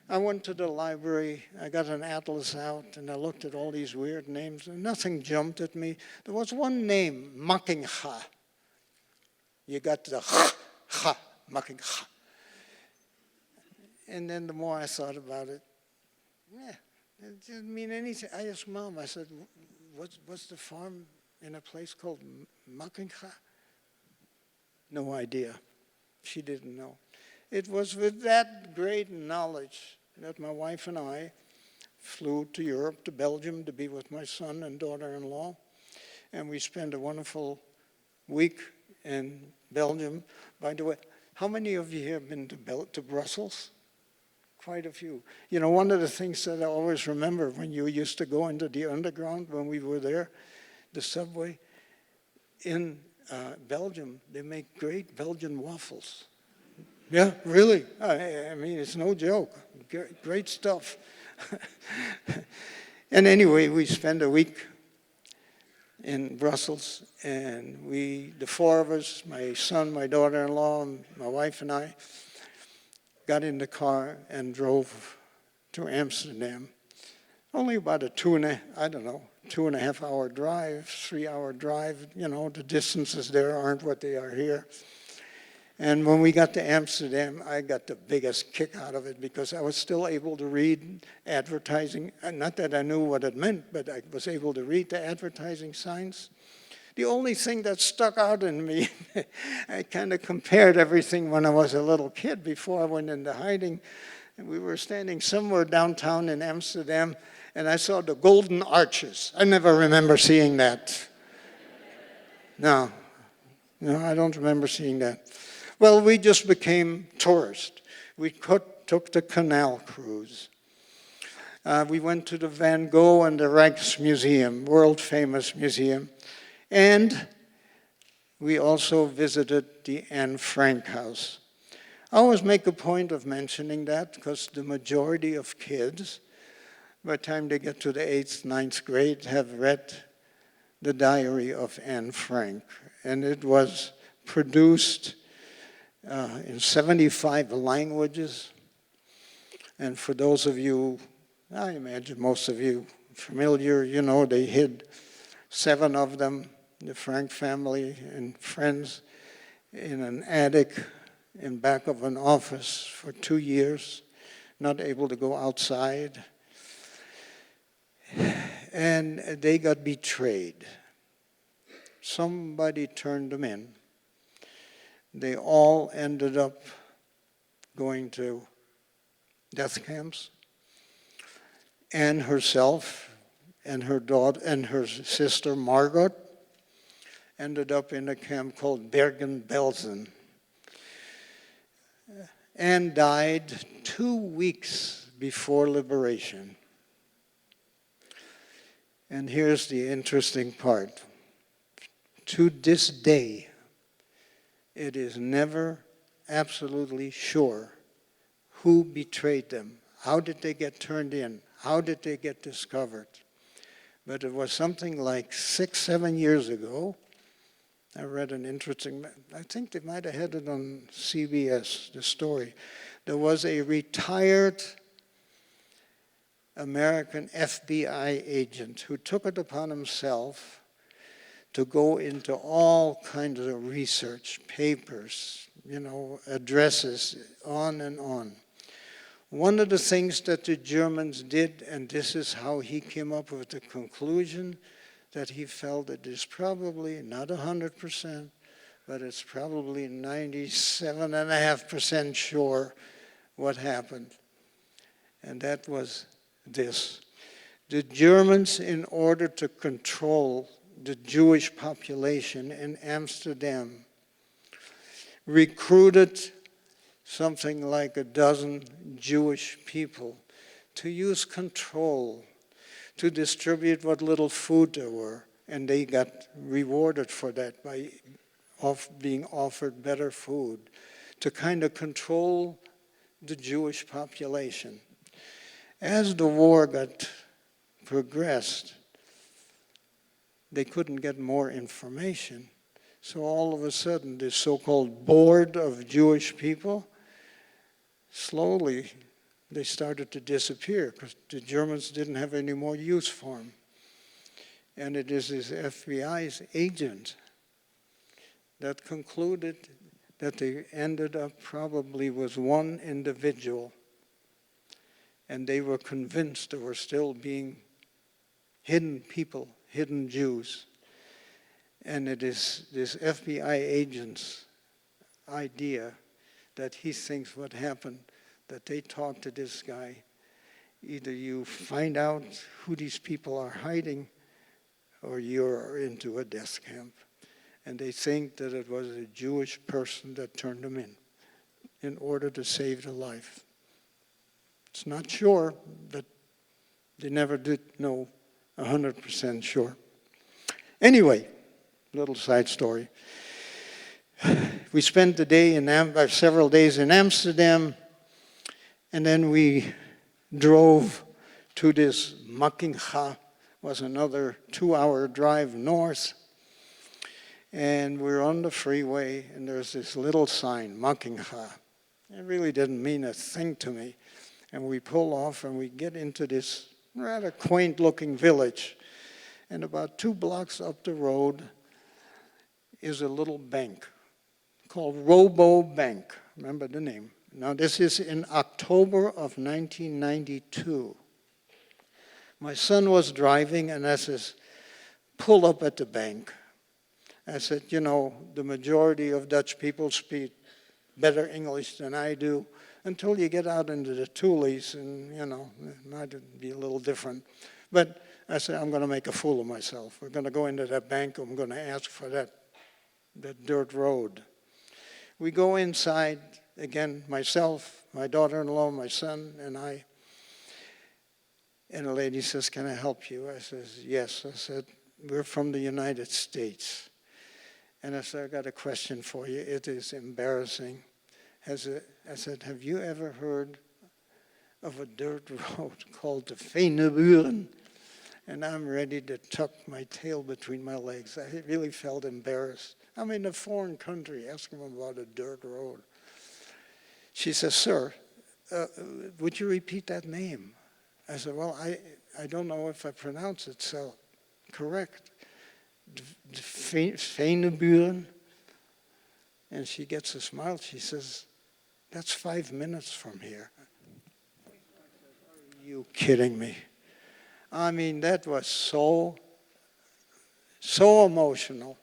I went to the library, I got an atlas out, and I looked at all these weird names, and nothing jumped at me. There was one name, Makingha. You got the ha, Makingha. And then the more I thought about it, it didn't mean anything. I asked Mom, I said, what's the farm in a place called Makingha? No idea. She didn't know. It was with that great knowledge that my wife and I flew to Europe, to Belgium, to be with my son and daughter-in-law. And we spent a wonderful week in Belgium. By the way, how many of you have been to Brussels? Quite a few. You know, one of the things that I always remember when you used to go into the underground when we were there, the subway, in Belgium, they make great Belgian waffles. Yeah, really. I mean, it's no joke. Great stuff. And anyway, we spent a week in Brussels, and the 4 of us, my son, my daughter-in-law, and my wife and I, got in the car and drove to Amsterdam. Only about a 2.5 hour drive, 3-hour drive. You know, the distances there aren't what they are here. And when we got to Amsterdam, I got the biggest kick out of it because I was still able to read advertising. Not that I knew what it meant, but I was able to read the advertising signs. The only thing that stuck out in me, I kind of compared everything when I was a little kid before I went into hiding. And we were standing somewhere downtown in Amsterdam, and I saw the golden arches. I never remember seeing that. No, I don't remember seeing that. Well, we just became tourists. We took the canal cruise. We went to the Van Gogh and the Rijksmuseum, world-famous museum. And we also visited the Anne Frank house. I always make a point of mentioning that because the majority of kids, by the time they get to the 8th, 9th grade, have read the diary of Anne Frank. And it was produced in 75 languages. And for those of you, I imagine most of you familiar, you know, they hid 7 of them, the Frank family and friends, in an attic in back of an office for 2 years, not able to go outside. And they got betrayed. Somebody turned them in. They all ended up going to death camps. Anne herself and her daughter and her sister Margot ended up in a camp called Bergen-Belsen. Anne died 2 weeks before liberation. And here's the interesting part. To this day, it is never absolutely sure who betrayed them. How did they get turned in? How did they get discovered? But it was something like 6, 7 years ago. I read an interesting, I think they might have had it on CBS, the story. There was a retired American FBI agent who took it upon himself to go into all kinds of research, papers, addresses, on and on. One of the things that the Germans did, and this is how he came up with the conclusion, that he felt it is probably not 100%, but it's probably 97.5% sure what happened. And that was this. The Germans, in order to control the Jewish population in Amsterdam, recruited something like 12 Jewish people to use control, to distribute what little food there were. And they got rewarded for that by being offered better food, to kind of control the Jewish population. As the war got progressed, they couldn't get more information. So all of a sudden, this so-called board of Jewish people, slowly they started to disappear because the Germans didn't have any more use for them. And it is this FBI's agent that concluded that they ended up probably with one individual, and they were convinced there were still being hidden people, hidden Jews. And it is this FBI agent's idea that he thinks what happened, that they talked to this guy. Either you find out who these people are hiding, or you're into a death camp. And they think that it was a Jewish person that turned them in order to save their life. It's not sure, but they never did know 100% sure. Anyway, little side story. We spent the day several days in Amsterdam, and then we drove to this Mackinga, was another 2-hour drive north. And we're on the freeway, and there's this little sign, Mackinga. It really didn't mean a thing to me. And we pull off, and we get into this rather quaint-looking village. And about 2 blocks up the road is a little bank called Robo Bank. Remember the name. Now, this is in October of 1992. My son was driving, and I says, pull up at the bank. I said, the majority of Dutch people speak better English than I do, until you get out into the toolies, and it might be a little different. But I said, I'm going to make a fool of myself. We're going to go into that bank. I'm going to ask for that dirt road. We go inside, again, myself, my daughter-in-law, my son, and I. And the lady says, can I help you? I says, yes. I said, we're from the United States. And I said, I got a question for you. It is embarrassing. I said, have you ever heard of a dirt road called the Fijneburen? And I'm ready to tuck my tail between my legs. I really felt embarrassed. I'm in a foreign country asking them about a dirt road. She says, sir, would you repeat that name? I said, well, I don't know if I pronounce it so correct. Fijneburen. And she gets a smile. She says, that's 5 minutes from here. Are you kidding me? I mean, that was so emotional.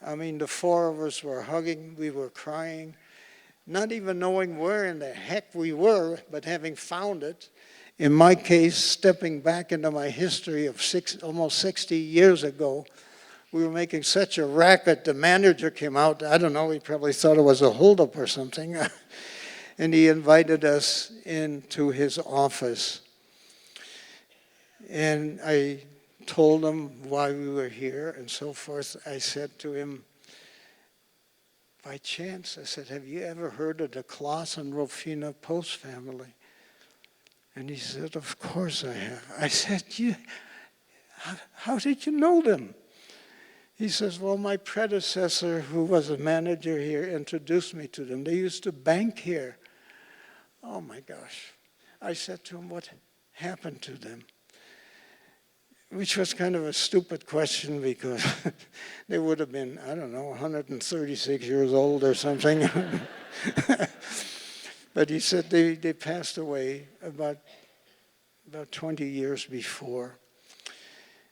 I mean, the four of us were hugging, we were crying, not even knowing where in the heck we were, but having found it. In my case, stepping back into my history of almost 60 years ago, we were making such a racket, the manager came out, I don't know, he probably thought it was a holdup or something, and he invited us into his office. And I told him why we were here and so forth. I said to him, by chance, I said, have you ever heard of the Klaas and Rofina Post family? And he said, of course I have. I said, how did you know them? He says, well, my predecessor, who was a manager here, introduced me to them. They used to bank here. Oh my gosh. I said to him, what happened to them? Which was kind of a stupid question because they would have been, I don't know, 136 years old or something. But he said they passed away about 20 years before.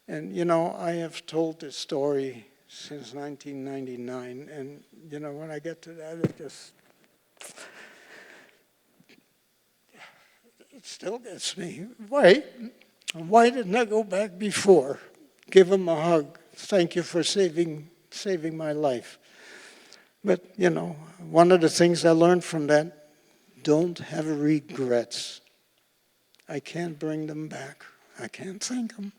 And, I have told this story since 1999. And, when I get to that, it still gets me. Why didn't I go back before? Give him a hug. Thank you for saving my life. But, one of the things I learned from that, don't have regrets. I can't bring them back. I can't thank them.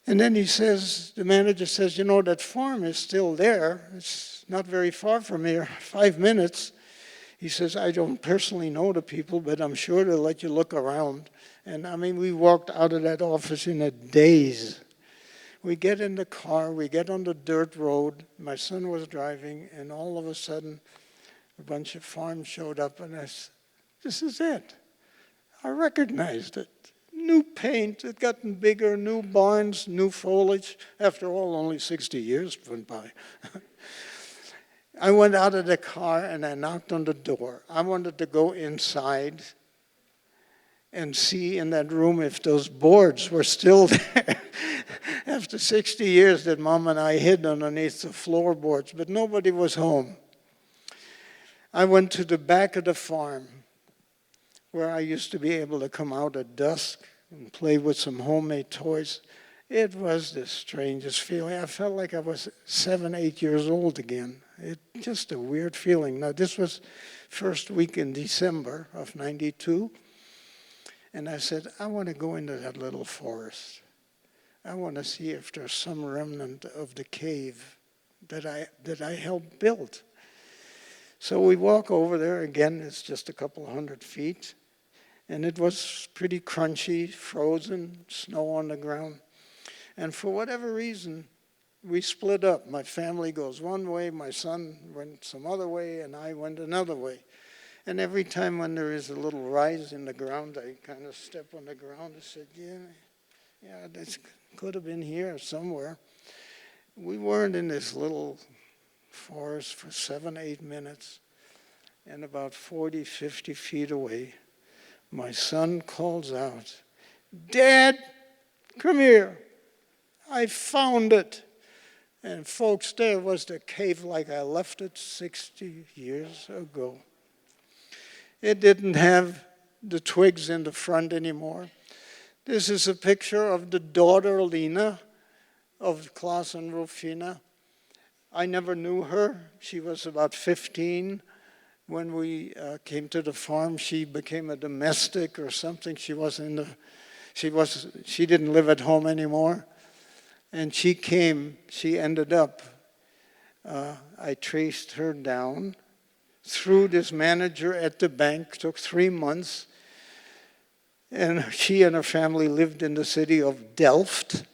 And then the manager says, that farm is still there. It's not very far from here, 5 minutes. He says, I don't personally know the people, but I'm sure they'll let you look around. And I mean, we walked out of that office in a daze. We get in the car, we get on the dirt road. My son was driving, and all of a sudden, a bunch of farms showed up, and I said, this is it. I recognized it. New paint, it gotten bigger, new barns, new foliage. After all, only 60 years went by. I went out of the car and I knocked on the door. I wanted to go inside and see in that room if those boards were still there. After 60 years that Mom and I hid underneath the floorboards, but nobody was home. I went to the back of the farm where I used to be able to come out at dusk and play with some homemade toys. It was the strangest feeling. I felt like I was 7, 8 years old again. Just a weird feeling. Now, this was first week in December of '92. And I said, I want to go into that little forest. I want to see if there's some remnant of the cave that I helped build. So we walk over there. Again, it's just a couple 100 feet. And it was pretty crunchy, frozen, snow on the ground. And for whatever reason, we split up. My family goes one way, my son went some other way, and I went another way. And every time when there is a little rise in the ground, I kind of step on the ground and said, yeah, this could have been here somewhere. We weren't in this little forest for 7, 8 minutes. And about 40, 50 feet away, my son calls out, Dad, come here. I found it. And folks, there was the cave like I left it 60 years ago. It didn't have the twigs in the front anymore. This is a picture of the daughter, Lena, of Klaus and Rufina. I never knew her. She was about 15 when we came to the farm. She became a domestic or something. She didn't live at home anymore. And she ended up, I traced her down through this manager at the bank. Took 3 months. And she and her family lived in the city of Delft.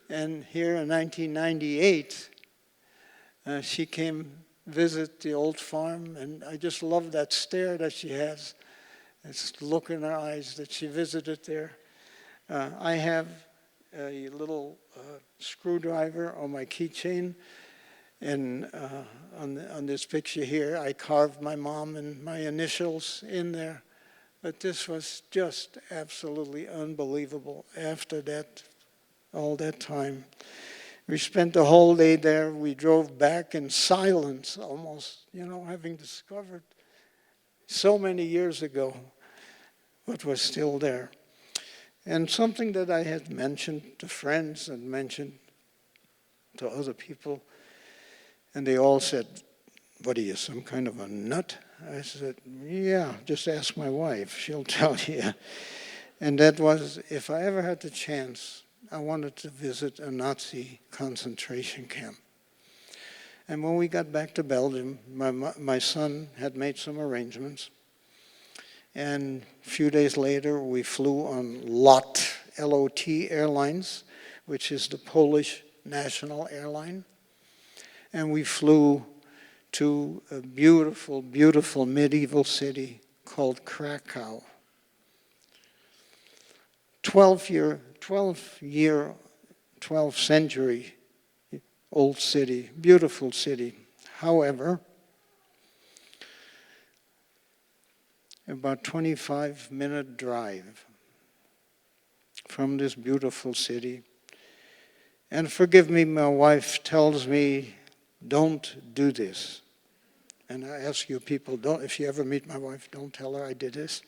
And here in 1998, she came visit the old farm, and I just love that stare that she has. This look in her eyes that she visited there. I have a little screwdriver on my keychain, and on this picture here, I carved my mom and my initials in there. But this was just absolutely unbelievable after that, all that time. We spent the whole day there. We drove back in silence almost, having discovered so many years ago what was still there. And something that I had mentioned to friends and mentioned to other people, and they all said, "What are you, some kind of a nut?" I said, "Yeah, just ask my wife. She'll tell you." And that was, if I ever had the chance, I wanted to visit a Nazi concentration camp. And when we got back to Belgium, my son had made some arrangements. And a few days later, we flew on LOT, L-O-T Airlines, which is the Polish national airline. And we flew to a beautiful, beautiful medieval city called Krakow. 12th century old city, beautiful city. However, about 25-minute drive from this beautiful city. And forgive me, my wife tells me, "Don't do this." And I ask you people, if you ever meet my wife, don't tell her I did this.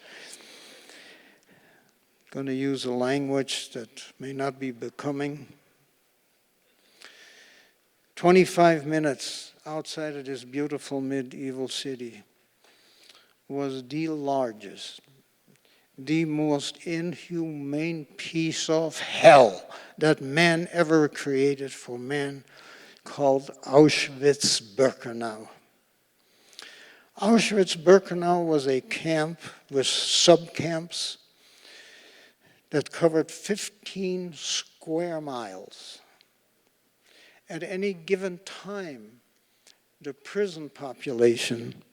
I'm going to use a language that may not be becoming. 25 minutes outside of this beautiful medieval city was the largest, the most inhumane piece of hell that man ever created for man, called Auschwitz-Birkenau. Auschwitz-Birkenau was a camp with subcamps that covered 15 square miles. At any given time, the prison population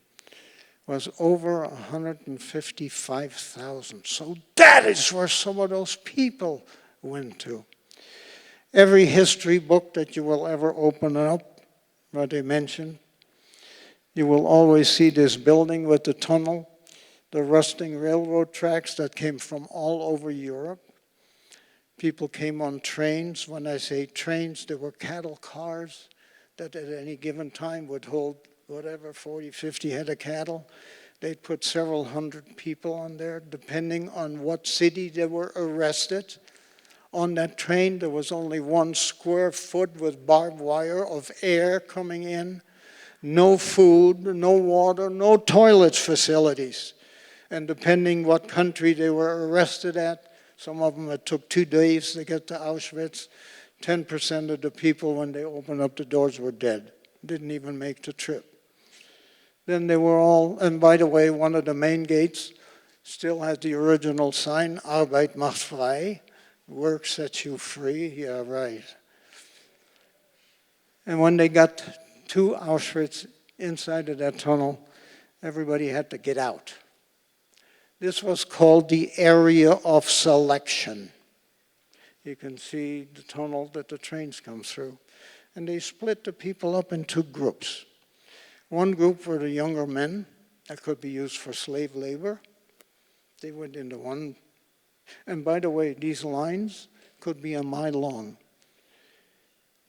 was over 155,000. So that is where some of those people went to. Every history book that you will ever open up, where they mention, you will always see this building with the tunnel, the rusting railroad tracks that came from all over Europe. People came on trains. When I say trains, there were cattle cars that at any given time would hold whatever, 40, 50 head of cattle. They'd put several hundred people on there, depending on what city they were arrested. On that train, there was only 1 square foot with barbed wire of air coming in. No food, no water, no toilets facilities. And depending what country they were arrested at, some of them it took 2 days to get to Auschwitz. 10% of the people, when they opened up the doors, were dead. Didn't even make the trip. Then they were all, and by the way, one of the main gates still has the original sign, Arbeit macht frei, work sets you free. Yeah, right. And when they got to Auschwitz, inside of that tunnel, everybody had to get out. This was called the area of selection. You can see the tunnel that the trains come through. And they split the people up in 2 groups. One group were the younger men that could be used for slave labor. They went into one. And by the way, these lines could be a mile long.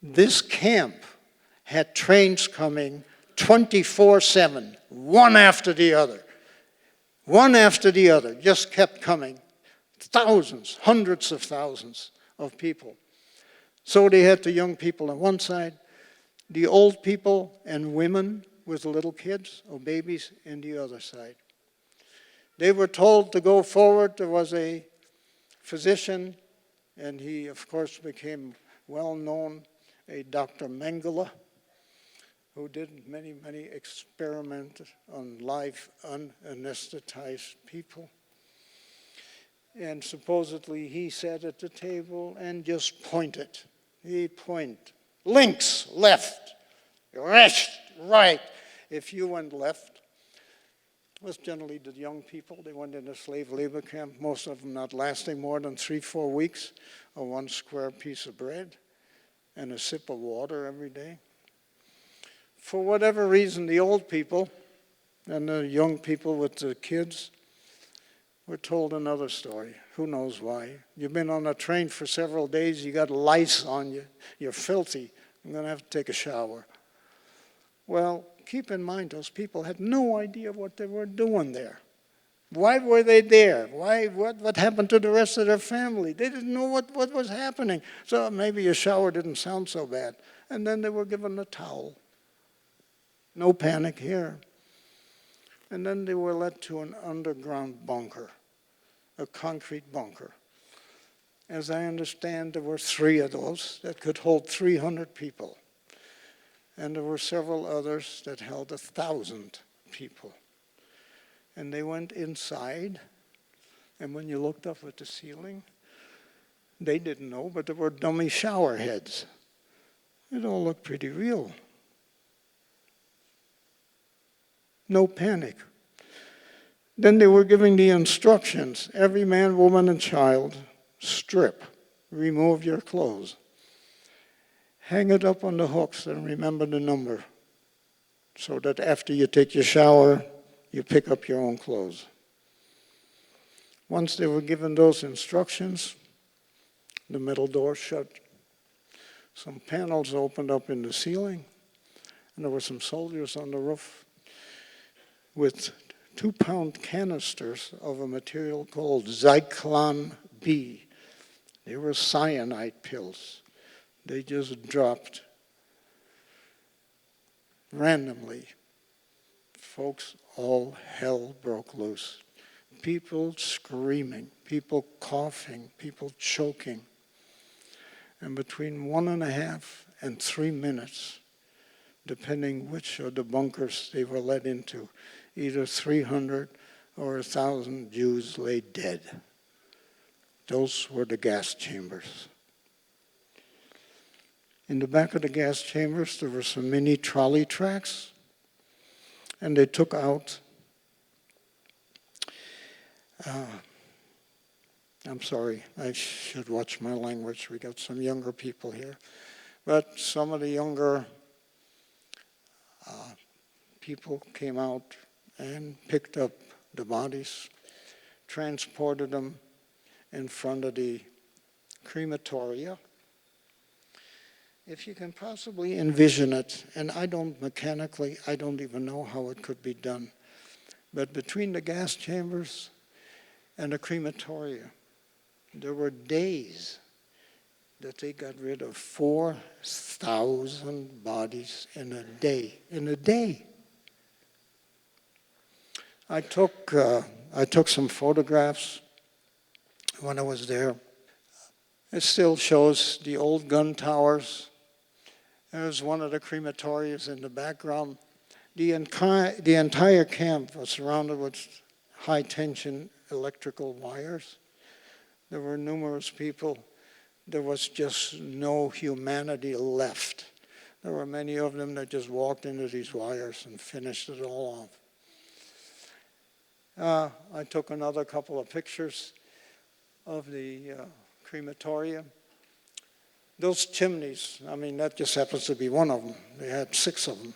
This camp had trains coming 24/7, one after the other. One after the other, just kept coming. Thousands, hundreds of thousands of people. So they had the young people on one side, the old people and women with little kids or babies in the other side. They were told to go forward. There was a physician, and he, of course, became well known, a Dr. Mengele, who did many, many experiments on live, unanesthetized people. And supposedly he sat at the table and just pointed. He pointed. Links, left, right. If you went left, it was generally the young people. They went in a slave labor camp, most of them not lasting more than 3-4 weeks, or one square piece of bread and a sip of water every day. For whatever reason, the old people and the young people with the kids were told another story. Who knows why? You've been on a train for several days, you got lice on you, you're filthy, I'm going to have to take a shower. Well, keep in mind, those people had no idea what they were doing there. Why were they there? What happened to the rest of their family? They didn't know what was happening. So maybe a shower didn't sound so bad. And then they were given a towel. No panic here. And then they were led to an underground bunker, a concrete bunker. As I understand, there were 3 of those that could hold 300 people. And there were several others that held 1,000 people. And they went inside, and when you looked up at the ceiling, they didn't know, but there were dummy shower heads. It all looked pretty real. No panic. Then they were giving the instructions. Every man, woman, and child, strip, remove your clothes. Hang it up on the hooks and remember the number so that after you take your shower, you pick up your own clothes. Once they were given those instructions, the metal door shut. Some panels opened up in the ceiling, and there were some soldiers on the roof with 2-pound canisters of a material called Zyklon B. They were cyanide pills. They just dropped randomly. Folks, all hell broke loose. People screaming, people coughing, people choking. And between 1.5 and 3 minutes, depending which of the bunkers they were led into, either 300 or 1,000 Jews lay dead. Those were the gas chambers. In the back of the gas chambers, there were some mini trolley tracks, and they took out, I'm sorry, I should watch my language. We got some younger people here. But some of the younger people came out and picked up the bodies, transported them in front of the crematoria. If you can possibly envision it, and I don't even know how it could be done, but between the gas chambers and the crematoria, there were days that they got rid of 4,000 bodies in a day. In a day. I took some photographs when I was there. It still shows the old gun towers. There's one of the crematoriums in the background. The entire camp was surrounded with high-tension electrical wires. There were numerous people. There was just no humanity left. There were many of them that just walked into these wires and finished it all off. I took another couple of pictures of the crematorium. Those chimneys, I mean, that just happens to be one of them. They had 6 of them.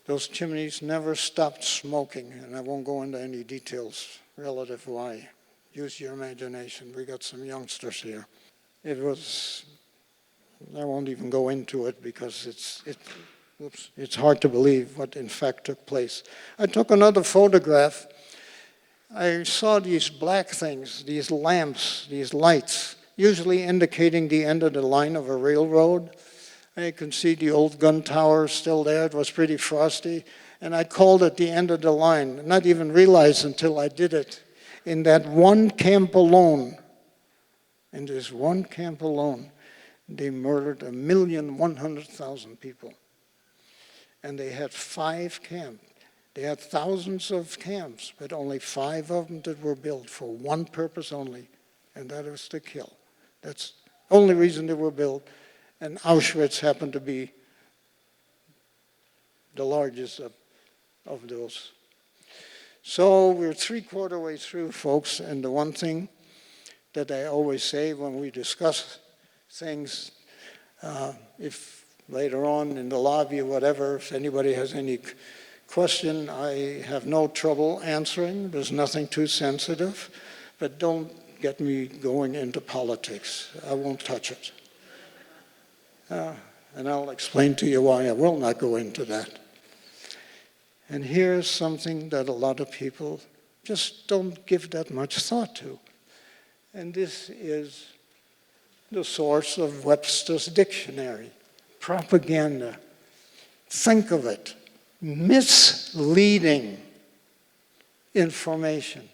Those chimneys never stopped smoking, and I won't go into any details relative why. Use your imagination. We got some youngsters here. It was I won't even go into it because it's hard to believe what in fact took place. I took another photograph. I saw these black things, these lamps, these lights, usually indicating the end of the line of a railroad. I can see the old gun tower still there. It was pretty frosty. And I called it the end of the line, not even realized until I did it. In that one camp alone, in this one camp alone, they murdered 1,100,000 people. And they had 5 camps. They had thousands of camps, but only 5 of them that were built for one purpose only, and that was to kill. That's the only reason they were built. And Auschwitz happened to be the largest of those. So we're 3/4 way through, folks, and the one thing that I always say when we discuss things, if later on in the lobby or whatever, if anybody has any question, I have no trouble answering. There's nothing too sensitive, but don't get me going into politics. I won't touch it. And I'll explain to you why I will not go into that. And here's something that a lot of people just don't give that much thought to. And this is the source of Webster's dictionary. Propaganda. Think of it. Misleading information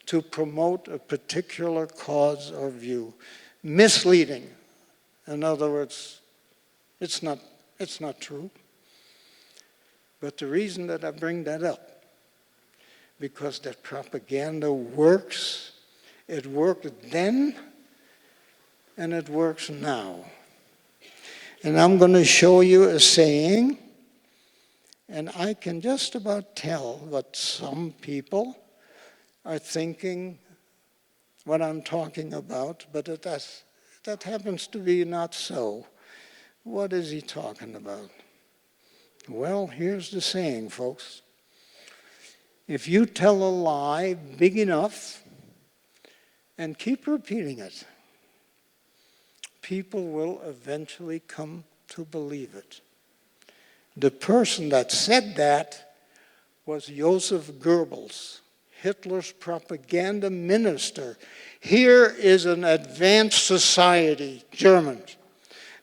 to promote a particular cause or view. Misleading. In other words, it's not true. But the reason that I bring that up, because that propaganda works. It worked then, and it works now. And I'm going to show you a saying, and I can just about tell what some people are thinking what I'm talking about, but that happens to be not so. What is he talking about? Well, here's the saying, folks. If you tell a lie big enough and keep repeating it, people will eventually come to believe it. The person that said that was Joseph Goebbels, Hitler's propaganda minister. Here is an advanced society, Germans,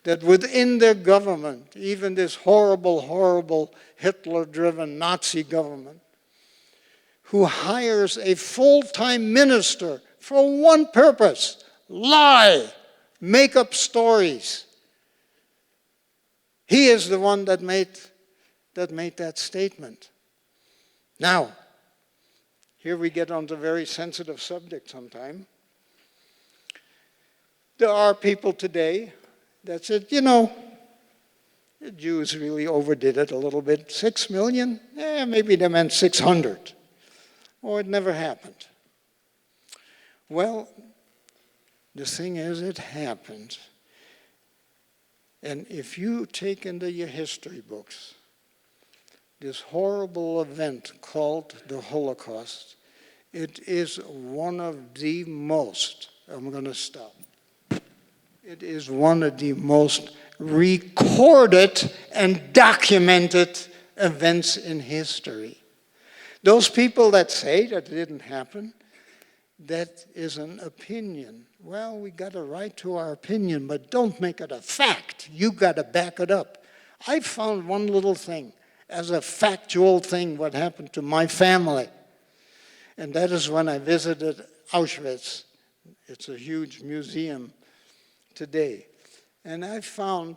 that within their government, even this horrible, horrible Hitler-driven Nazi government, who hires a full-time minister for one purpose: lie, make up stories. He is the one that made that statement. Now, here we get on the very sensitive subject sometime. There are people today that said, you know, the Jews really overdid it a little bit. 6 million? Maybe they meant 600. Or it never happened. Well, the thing is, it happened. And if you take into your history books this horrible event called the Holocaust, it is one of the most, I'm going to stop. It is one of the most recorded and documented events in history. Those people that say that it didn't happen, that is an opinion. Well, we got a right to our opinion, but don't make it a fact. You got to back it up. I found one little thing as a factual thing what happened to my family. And that is when I visited Auschwitz. It's a huge museum today. And I found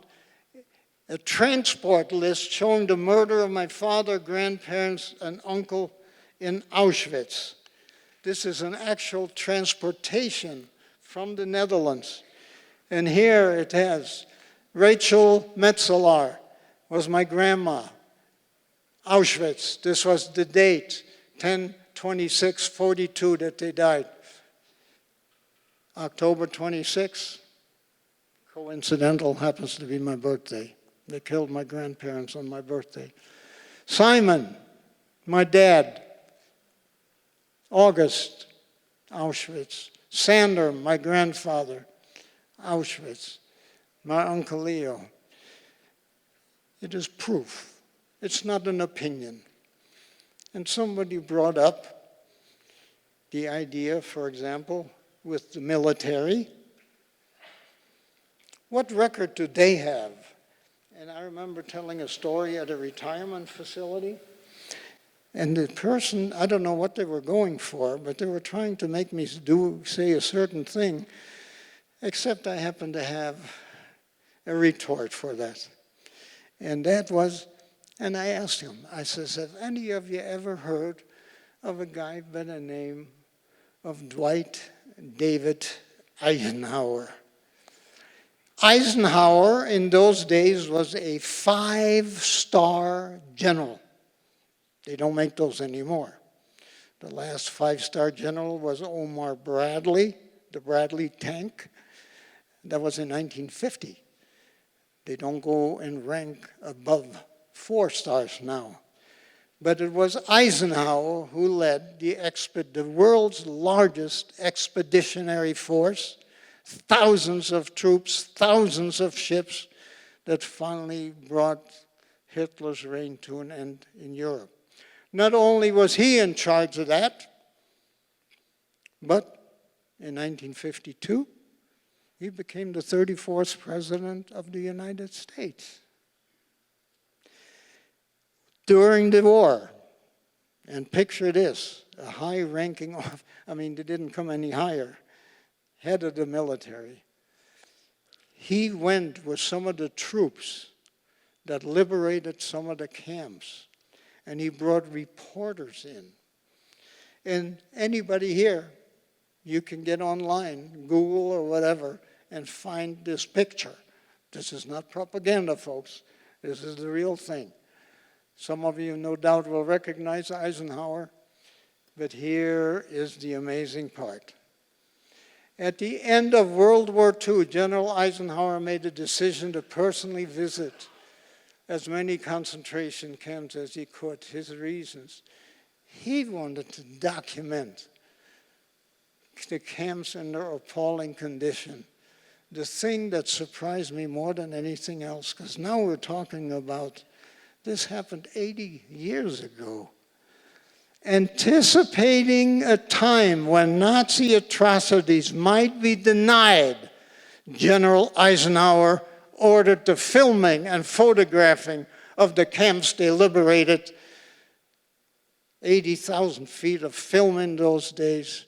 a transport list showing the murder of my father, grandparents, and uncle in Auschwitz. This is an actual transportation from the Netherlands. And here it has Rachel Metzelaar was my grandma. Auschwitz, this was the date, 10/26/42 that they died. October 26, coincidental, happens to be my birthday. They killed my grandparents on my birthday. Simon, my dad, August, Auschwitz. Sander, my grandfather, Auschwitz. my Uncle Leo. It is proof. It's not an opinion. And somebody brought up the idea, for example, with the military. What record do they have? And I remember telling a story at a retirement facility. And the person, I don't know what they were going for, but they were trying to make me say a certain thing, except I happened to have a retort for that. And that was, and I asked him, I says, have any of you ever heard of a guy by the name of Dwight David Eisenhower? Eisenhower in those days was a 5-star general. They don't make those anymore. The last 5-star general was Omar Bradley, the Bradley tank. That was in 1950. They don't go and rank above 4 stars now. But it was Eisenhower who led the world's largest expeditionary force, thousands of troops, thousands of ships that finally brought Hitler's reign to an end in Europe. Not only was he in charge of that, but in 1952, he became the 34th President of the United States. During the war, and picture this, a high-ranking, they didn't come any higher, head of the military. He went with some of the troops that liberated some of the camps, and he brought reporters in. And anybody here, you can get online, Google or whatever, and find this picture. This is not propaganda, folks. This is the real thing. Some of you no doubt will recognize Eisenhower, but here is the amazing part. At the end of World War II, General Eisenhower made a decision to personally visit as many concentration camps as he could. His reasons. He wanted to document the camps in their appalling condition. The thing that surprised me more than anything else, because now we're talking about this happened 80 years ago. Anticipating a time when Nazi atrocities might be denied, General Eisenhower ordered the filming and photographing of the camps they liberated. 80,000 feet of film in those days.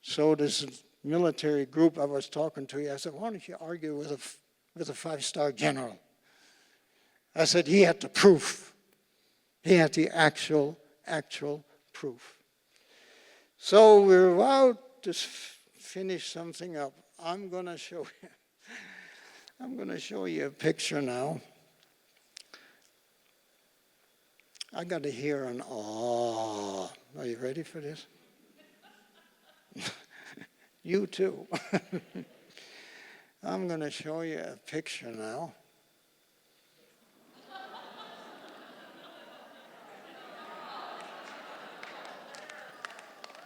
So this military group I was talking to, I said, why don't you argue with a 5-star general? I said, he had the proof. He had the actual proof. So we're about to finish something up. I'm going to show you a picture now. I got to hear an awe. Are you ready for this? You too. I'm going to show you a picture now.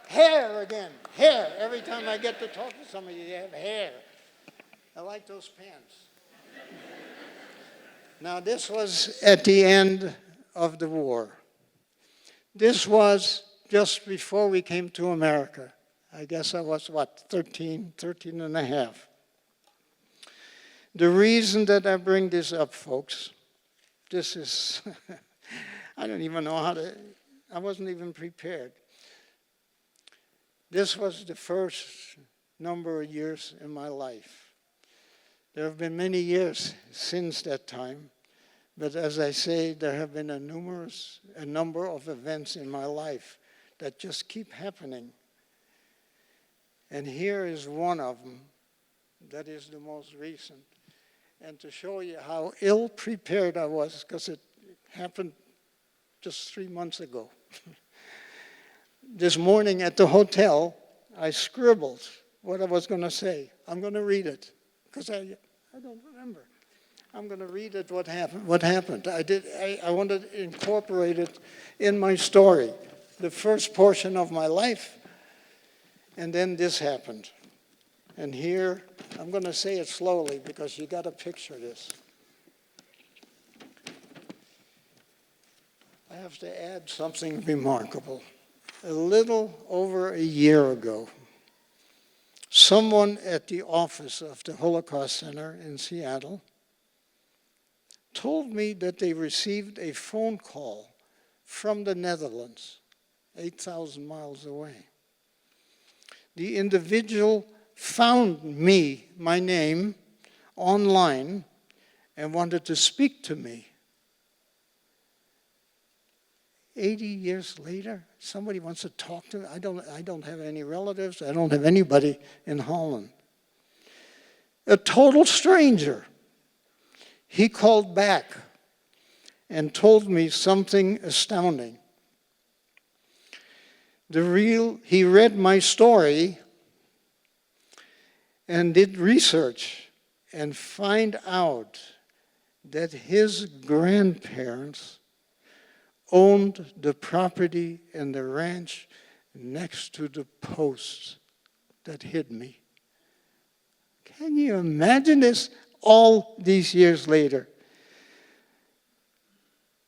Hair again, hair. Every time I get to talk to somebody, you have hair. I like those pants. Now, this was at the end of the war. This was just before we came to America. I guess I was, 13 and a half. The reason that I bring this up, folks, this is, I don't even know I wasn't even prepared. This was the first number of years in my life. There have been many years since that time, but as I say, there have been a number of events in my life that just keep happening. And here is one of them that is the most recent. And to show you how ill-prepared I was, because it happened just 3 months ago. This morning at the hotel, I scribbled what I was going to say. I'm going to read it, because I don't remember. I'm going to read it, what happened. I wanted to incorporate it in my story, the first portion of my life, and then this happened. And here, I'm going to say it slowly because you got to picture this. I have to add something remarkable. A little over a year ago, someone at the office of the Holocaust Center in Seattle told me that they received a phone call from the Netherlands, 8,000 miles away. The individual found me, my name, online and wanted to speak to me. 80 years later, somebody wants to talk to me. I don't have any relatives. I don't have anybody in Holland. A total stranger. He called back and told me something astounding. He read my story and did research and find out that his grandparents owned the property and the ranch next to the post that hid me. Can you imagine this all these years later?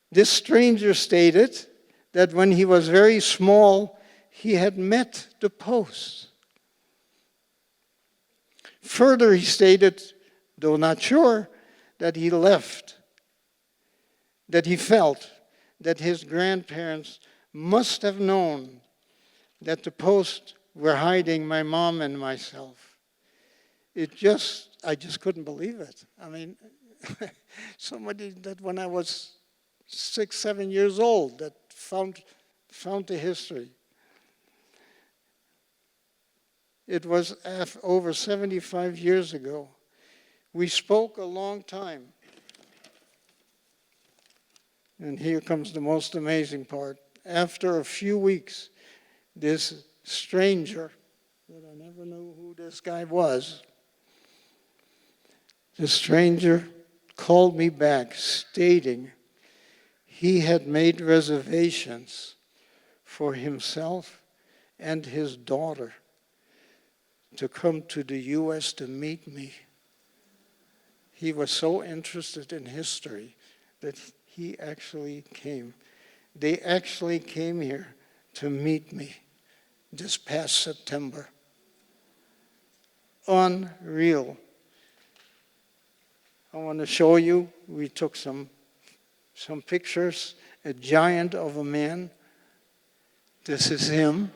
This stranger stated that when he was very small, he had met the post. Further, he stated, though not sure, that he left, that he felt that his grandparents must have known that the post were hiding my mom and myself. I just couldn't believe it. I mean, somebody that when I was 6, 7 years old that found the history. It was over 75 years ago. We spoke a long time. And here comes the most amazing part. After a few weeks, this stranger, that I never knew who this guy was, the stranger called me back stating he had made reservations for himself and his daughter to come to the U.S. to meet me. He was so interested in history that he actually came. They actually came here to meet me this past September. Unreal. I want to show you, we took some pictures, a giant of a man. This is him.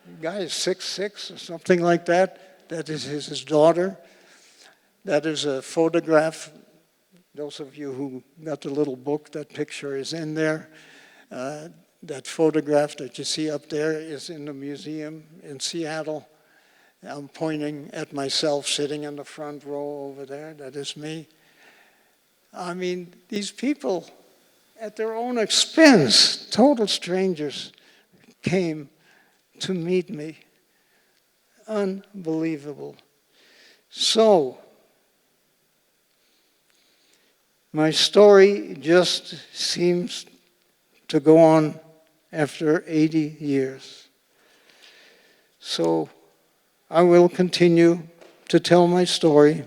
The guy is 6'6" or something like that. That is his daughter. That is a photograph. Those of you who got the little book, that picture is in there. That photograph that you see up there is in the museum in Seattle. I'm pointing at myself sitting in the front row over there. That is me. I mean, these people, at their own expense, total strangers, came to meet me. Unbelievable. So, my story just seems to go on after 80 years. So I will continue to tell my story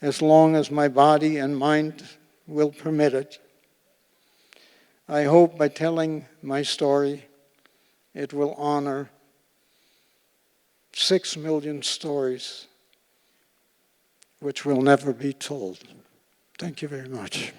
as long as my body and mind will permit it. I hope by telling my story, it will honor 6 million stories which will never be told. Thank you very much.